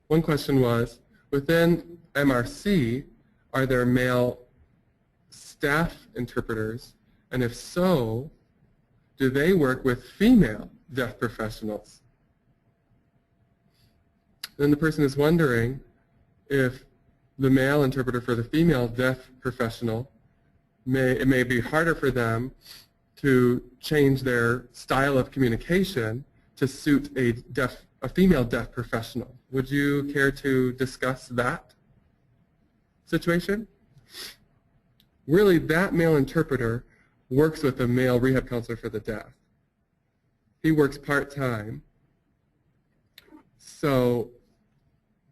One question was, within MRC, are there male staff interpreters? And if so, do they work with female deaf professionals? Then the person is wondering if the male interpreter for the female deaf professional, it may be harder for them to change their style of communication to suit a female deaf professional. Would you care to discuss that situation? Really, that male interpreter works with a male rehab counselor for the deaf. He works part-time, so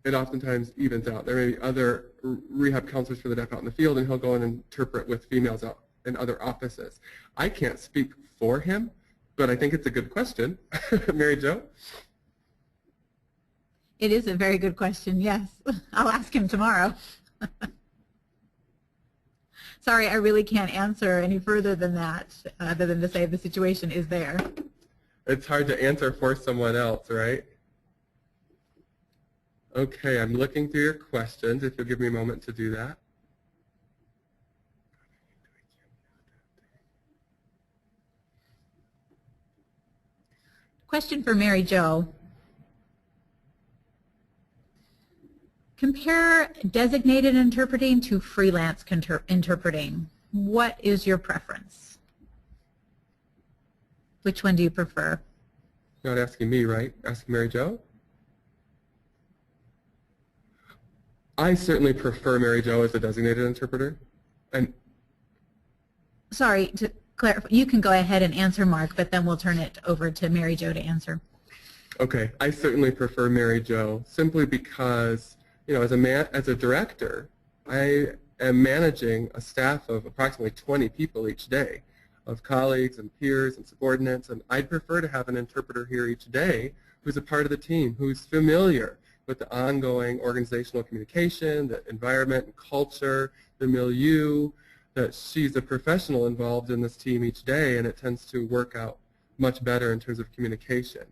it oftentimes evens out. There may be other rehab counselors for the deaf out in the field, and he'll go and interpret with females out in other offices. I can't speak for him, but I think it's a good question. Mary Jo? It is a very good question, yes. I'll ask him tomorrow. Sorry, I really can't answer any further than that, other than to say the situation is there. It's hard to answer for someone else, right? Okay, I'm looking through your questions, if you'll give me a moment to do that. Question for Mary Jo. Compare designated interpreting to freelance interpreting. What is your preference? Which one do you prefer? You're not asking me, right? Asking Mary Jo? I certainly prefer Mary Jo as a designated interpreter. And sorry, to clarify, you can go ahead and answer, Mark, but then we'll turn it over to Mary Jo to answer. Okay, I certainly prefer Mary Jo simply because, you know, as a director, I am managing a staff of approximately 20 people each day, of colleagues and peers and subordinates, and I'd prefer to have an interpreter here each day who's a part of the team, who's familiar with the ongoing organizational communication, the environment and culture, the milieu, that she's a professional involved in this team each day, and it tends to work out much better in terms of communication.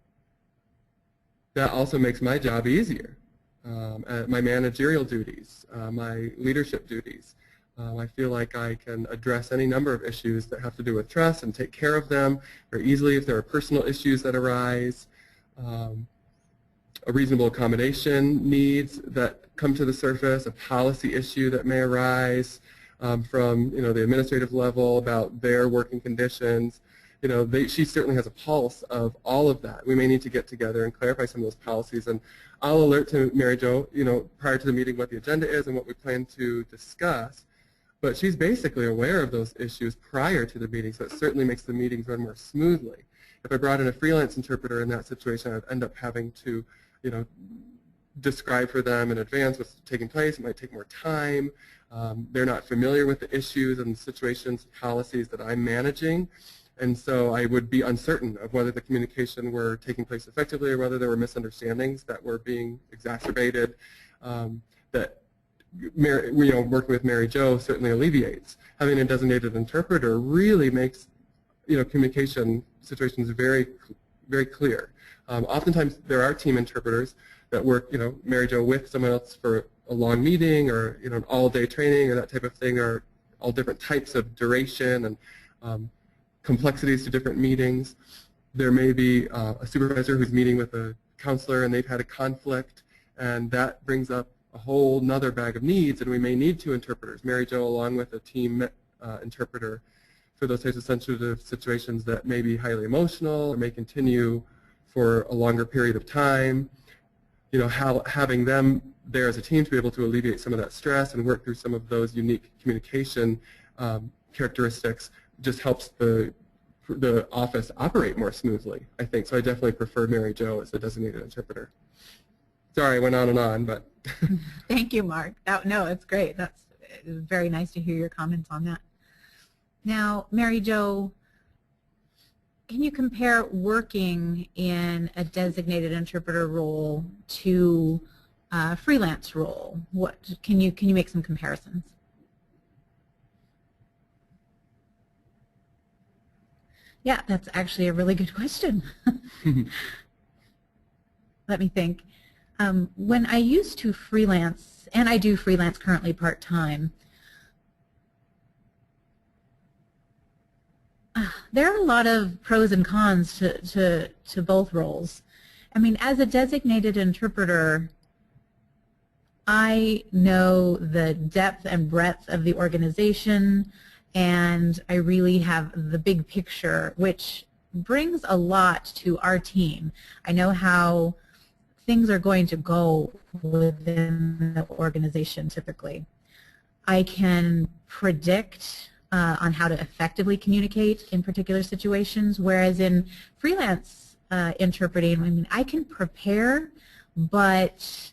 That also makes my job easier. My managerial duties, my leadership duties. I feel like I can address any number of issues that have to do with trust and take care of them very easily if there are personal issues that arise. A reasonable accommodation needs that come to the surface, a policy issue that may arise from the administrative level about their working conditions. She certainly has a pulse of all of that. We may need to get together and clarify some of those policies, and I'll alert to Mary Jo, prior to the meeting what the agenda is and what we plan to discuss. But she's basically aware of those issues prior to the meeting, so it certainly makes the meetings run more smoothly. If I brought in a freelance interpreter in that situation, I'd end up having to, describe for them in advance what's taking place. It might take more time. They're not familiar with the issues and situations, policies that I'm managing. And so I would be uncertain of whether the communication were taking place effectively or whether there were misunderstandings that were being exacerbated. That working with Mary Jo certainly alleviates. Having a designated interpreter really makes communication situations very, very clear. Oftentimes there are team interpreters that work, Mary Jo with someone else for a long meeting or an all-day training or that type of thing, or all different types of duration and complexities to different meetings. There may be a supervisor who's meeting with a counselor and they've had a conflict, and that brings up a whole nother bag of needs, and we may need two interpreters, Mary Jo along with a team interpreter for those types of sensitive situations that may be highly emotional or may continue for a longer period of time. Having them there as a team to be able to alleviate some of that stress and work through some of those unique communication characteristics just helps the office operate more smoothly, I think. So I definitely prefer Mary Jo as the designated interpreter. Sorry, I went on and on, but. Thank you, Mark. No, it's great. It was very nice to hear your comments on that. Now, Mary Jo, can you compare working in a designated interpreter role to a freelance role? Can you make some comparisons? Yeah, that's actually a really good question. Let me think. When I used to freelance, and I do freelance currently part-time, there are a lot of pros and cons to both roles. I mean, as a designated interpreter, I know the depth and breadth of the organization, and I really have the big picture, which brings a lot to our team. I know how things are going to go within the organization typically. I can predict on how to effectively communicate in particular situations, whereas in freelance interpreting, I mean, I can prepare, but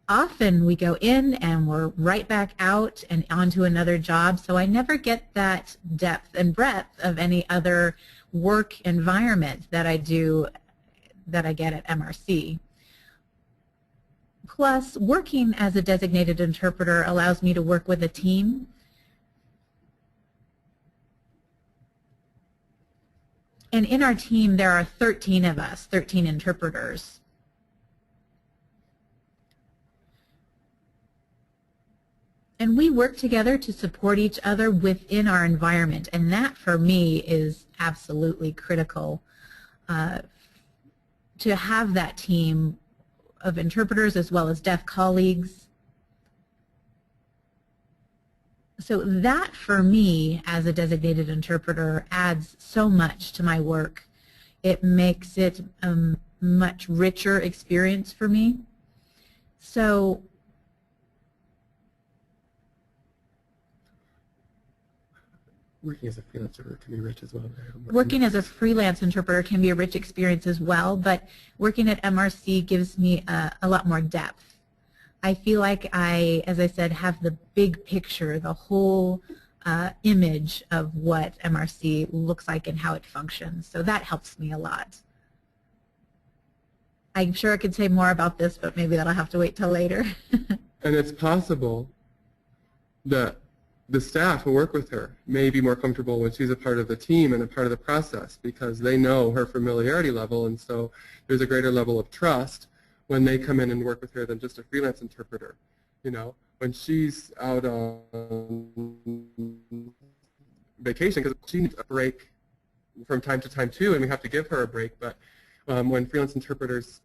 often we go in and we're right back out and onto another job, so I never get that depth and breadth of any other work environment that I get at MRC. Plus, working as a designated interpreter allows me to work with a team. And in our team, there are 13 of us, 13 interpreters. And we work together to support each other within our environment, and that for me is absolutely critical. To have that team of interpreters as well as deaf colleagues. So that for me as a designated interpreter adds so much to my work. It makes it a much richer experience for me. So working as a freelancer can be rich as well. Working as a freelance interpreter can be a rich experience as well, but working at MRC gives me a lot more depth. I feel like I, as I said, have the big picture, the whole image of what MRC looks like and how it functions. So that helps me a lot. I'm sure I could say more about this, but maybe that'll have to wait till later. And it's possible that the staff who work with her may be more comfortable when she's a part of the team and a part of the process because they know her familiarity level, and so there's a greater level of trust when they come in and work with her than just a freelance interpreter. When she's out on vacation, because she needs a break from time to time too, and we have to give her a break, but when freelance interpreters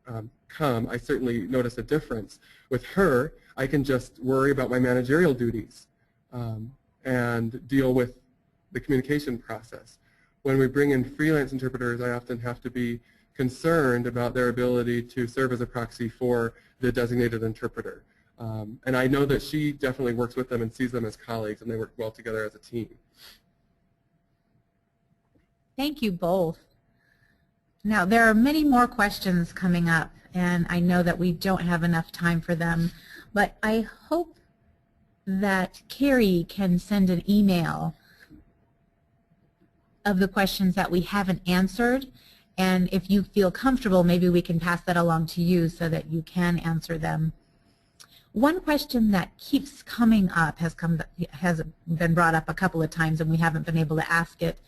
come, I certainly notice a difference. With her, I can just worry about my managerial duties and deal with the communication process. When we bring in freelance interpreters, I often have to be concerned about their ability to serve as a proxy for the designated interpreter. And I know that she definitely works with them and sees them as colleagues, and they work well together as a team. Thank you both. Now, there are many more questions coming up, and I know that we don't have enough time for them, but I hope that Carrie can send an email of the questions that we haven't answered, and if you feel comfortable, maybe we can pass that along to you so that you can answer them. One question that keeps coming up has been brought up a couple of times, and we haven't been able to ask it.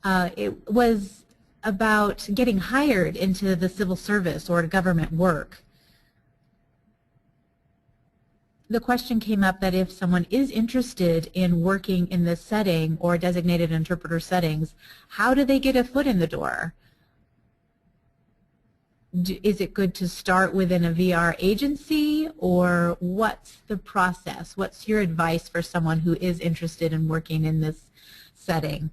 It was about getting hired into the civil service or government work. The question came up that if someone is interested in working in this setting or designated interpreter settings, how do they get a foot in the door? Is it good to start within a VR agency, or what's the process? What's your advice for someone who is interested in working in this setting?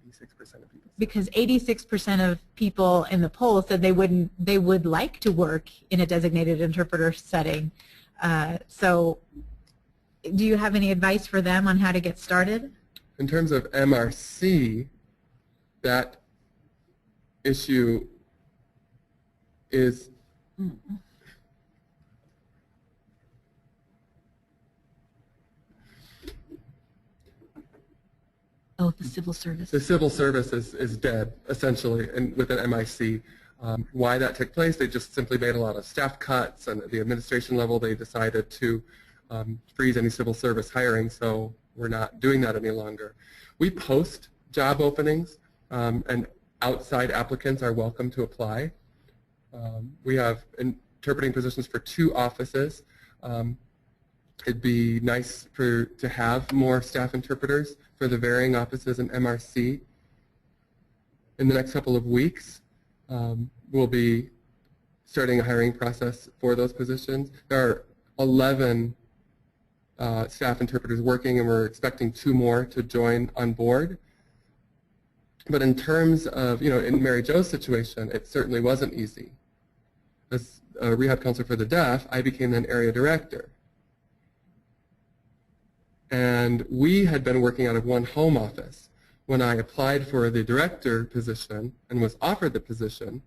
86% of people. Because 86% of people in the poll said they would like to work in a designated interpreter setting. So do you have any advice for them on how to get started? In terms of MRC, that issue is Oh, the civil service. the civil service is dead, essentially, and within MIC. Why that took place, they just simply made a lot of staff cuts, and at the administration level they decided to freeze any civil service hiring, so we're not doing that any longer. We post job openings, and outside applicants are welcome to apply. We have interpreting positions for 2 offices. It'd be nice to have more staff interpreters for the varying offices in MRC. In the next couple of weeks, we'll be starting a hiring process for those positions. There are 11 staff interpreters working, and we're expecting 2 more to join on board. But in terms of, in Mary Jo's situation, it certainly wasn't easy. As a rehab counselor for the deaf, I became an area director. And we had been working out of one home office. When I applied for the director position and was offered the position,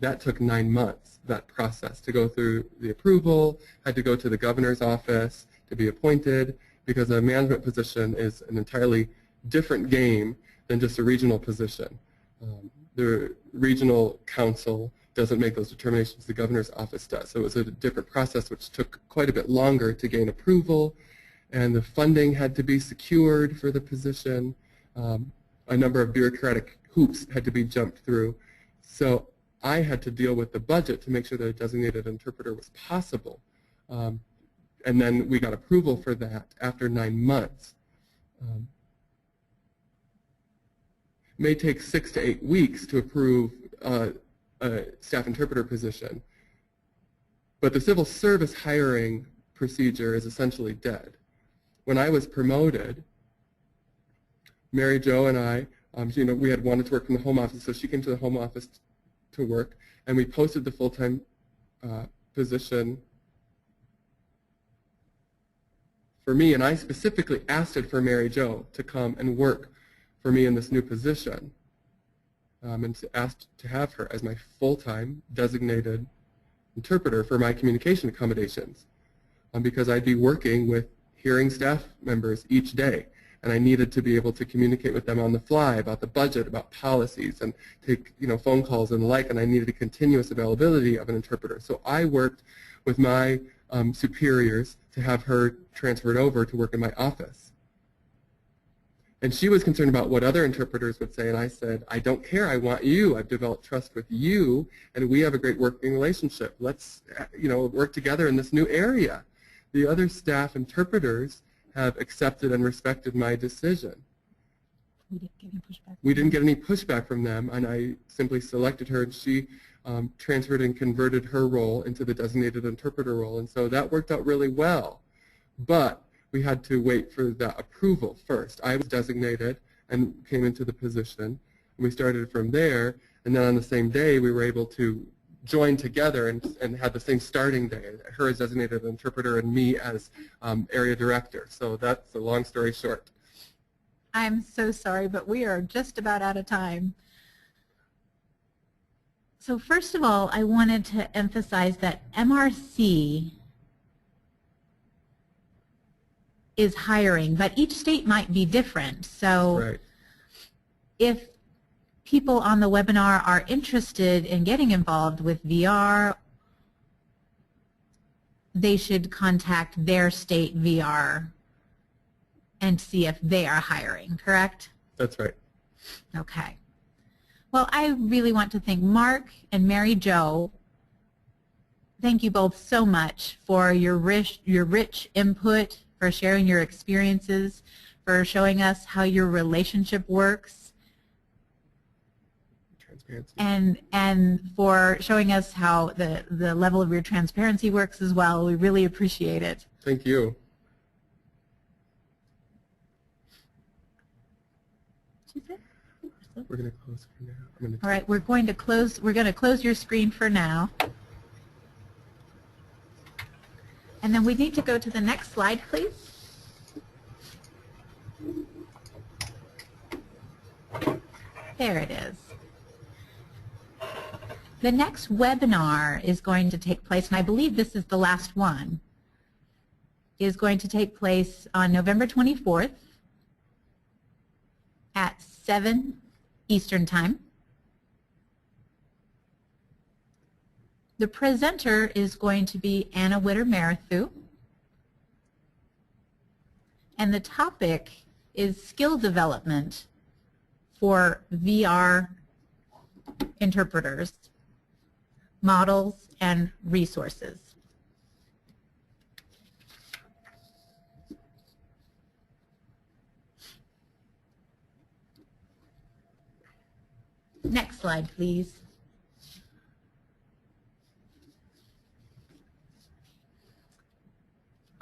that took 9 months, that process, to go through the approval, had to go to the governor's office to be appointed, because a management position is an entirely different game than just a regional position. The regional council doesn't make those determinations, the governor's office does. So it was a different process which took quite a bit longer to gain approval, and the funding had to be secured for the position. A number of bureaucratic hoops had to be jumped through. So I had to deal with the budget to make sure that a designated interpreter was possible. And then we got approval for that after 9 months. It may take 6 to 8 weeks to approve a staff interpreter position. But the civil service hiring procedure is essentially dead. When I was promoted, Mary Jo and I, we had wanted to work from the home office, so she came to the home office to work, and we posted the full-time position for me, and I specifically asked it for Mary Jo to come and work for me in this new position, and asked to have her as my full-time designated interpreter for my communication accommodations, because I'd be working with hearing staff members each day, and I needed to be able to communicate with them on the fly about the budget, about policies, and take phone calls and the like, and I needed a continuous availability of an interpreter. So I worked with my superiors to have her transferred over to work in my office. And she was concerned about what other interpreters would say, and I said, I don't care, I want you. I've developed trust with you, and we have a great working relationship. Let's work together in this new area. The other staff interpreters have accepted and respected my decision. We didn't get any pushback from them, and I simply selected her, and she transferred and converted her role into the designated interpreter role, and so that worked out really well. But we had to wait for that approval first. I was designated and came into the position, and we started from there, and then on the same day we were able to join together and had the same starting day, her as designated interpreter and me as area director. So that's a long story short. I'm so sorry, but we are just about out of time. So first of all, I wanted to emphasize that MRC is hiring, but each state might be different. So right. If people on the webinar are interested in getting involved with VR, they should contact their state VR and see if they are hiring, correct? That's right. Okay. Well, I really want to thank Mark and Mary Jo. Thank you both so much for your rich input, for sharing your experiences, for showing us how your relationship works, Transparency. and for showing us how the level of your transparency works as well. We really appreciate it. Thank you. We're going to close for now. All right, we're going to close your screen for now. And then we need to go to the next slide, please. There it is. The next webinar is going to take place, and I believe this is the last one, is going to take place on November 24th at 7 Eastern Time. The presenter is going to be Anna Witter-Marathu, and the topic is skill development for VR interpreters, models, and resources. Next slide, please.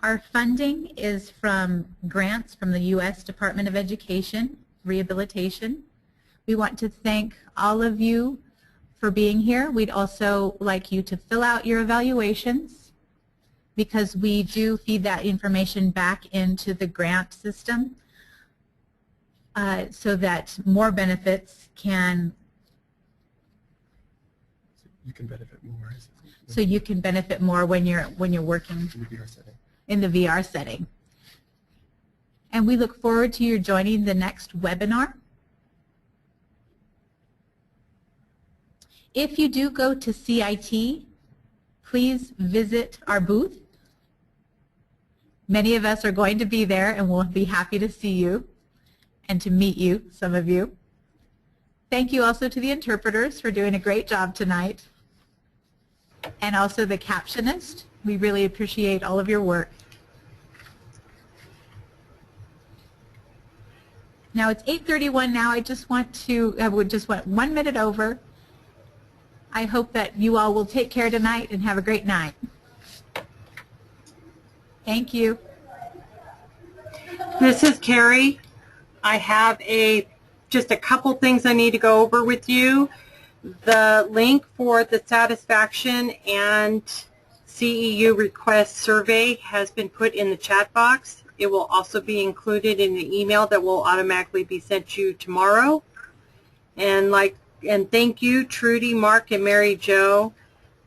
Our funding is from grants from the U.S. Department of Education, Rehabilitation. We want to thank all of you for being here. We'd also like you to fill out your evaluations because we do feed that information back into the grant system so that more benefits can... You can benefit more. So you can benefit more when you're working in the VR setting. And we look forward to your joining the next webinar. If you do go to CIT, please visit our booth. Many of us are going to be there, and we'll be happy to see you and to meet you, some of you. Thank you also to the interpreters for doing a great job tonight, and also the captionist. We really appreciate all of your work. Now it's 8:31 now. I would just want 1 minute over. I hope that you all will take care tonight and have a great night. Thank you. This is Carrie. I have just a couple things I need to go over with you. The link for the satisfaction and CEU request survey has been put in the chat box. It will also be included in the email that will automatically be sent to you tomorrow. And thank you, Trudy, Mark, and Mary Jo,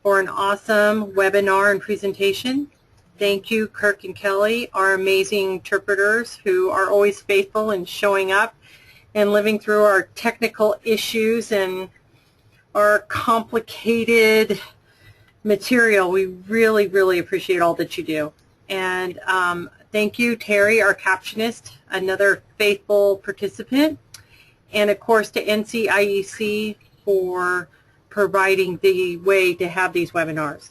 for an awesome webinar and presentation. Thank you, Kirk and Kelly, our amazing interpreters who are always faithful in showing up and living through our technical issues and our complicated material. We really, really appreciate all that you do. And thank you, Terry, our captionist, another faithful participant. And of course to NCIEC for providing the way to have these webinars.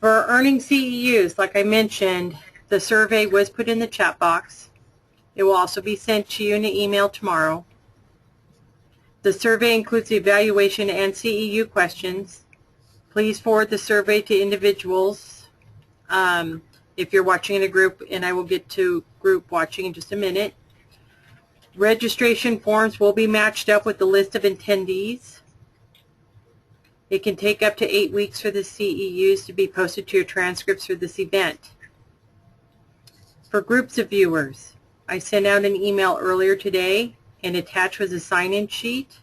For earning CEUs, like I mentioned, the survey was put in the chat box. It will also be sent to you in an email tomorrow. The survey includes the evaluation and CEU questions. Please forward the survey to individuals if you're watching in a group, and I will get to group watching in just a minute. Registration forms will be matched up with the list of attendees. It can take up to 8 weeks for the CEUs to be posted to your transcripts for this event. For groups of viewers, I sent out an email earlier today, and attached was a sign-in sheet.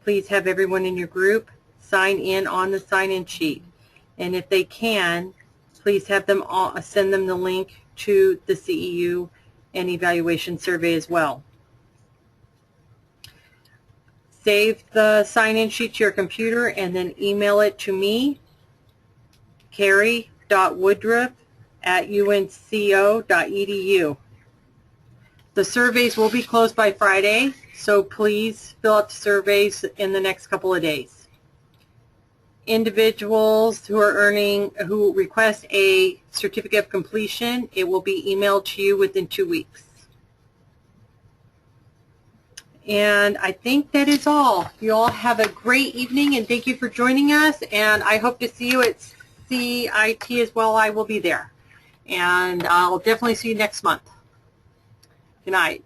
Please have everyone in your group sign in on the sign-in sheet. And if they can, please have them all send them the link to the CEU and evaluation survey as well. Save the sign-in sheet to your computer and then email it to me, carrie.woodruff@unco.edu. The surveys will be closed by Friday, so please fill out the surveys in the next couple of days. Individuals who request a certificate of completion, it will be emailed to you within 2 weeks. And I think that is all. You all have a great evening, and thank you for joining us. And I hope to see you at CIT as well. I will be there. And I'll definitely see you next month. Good night.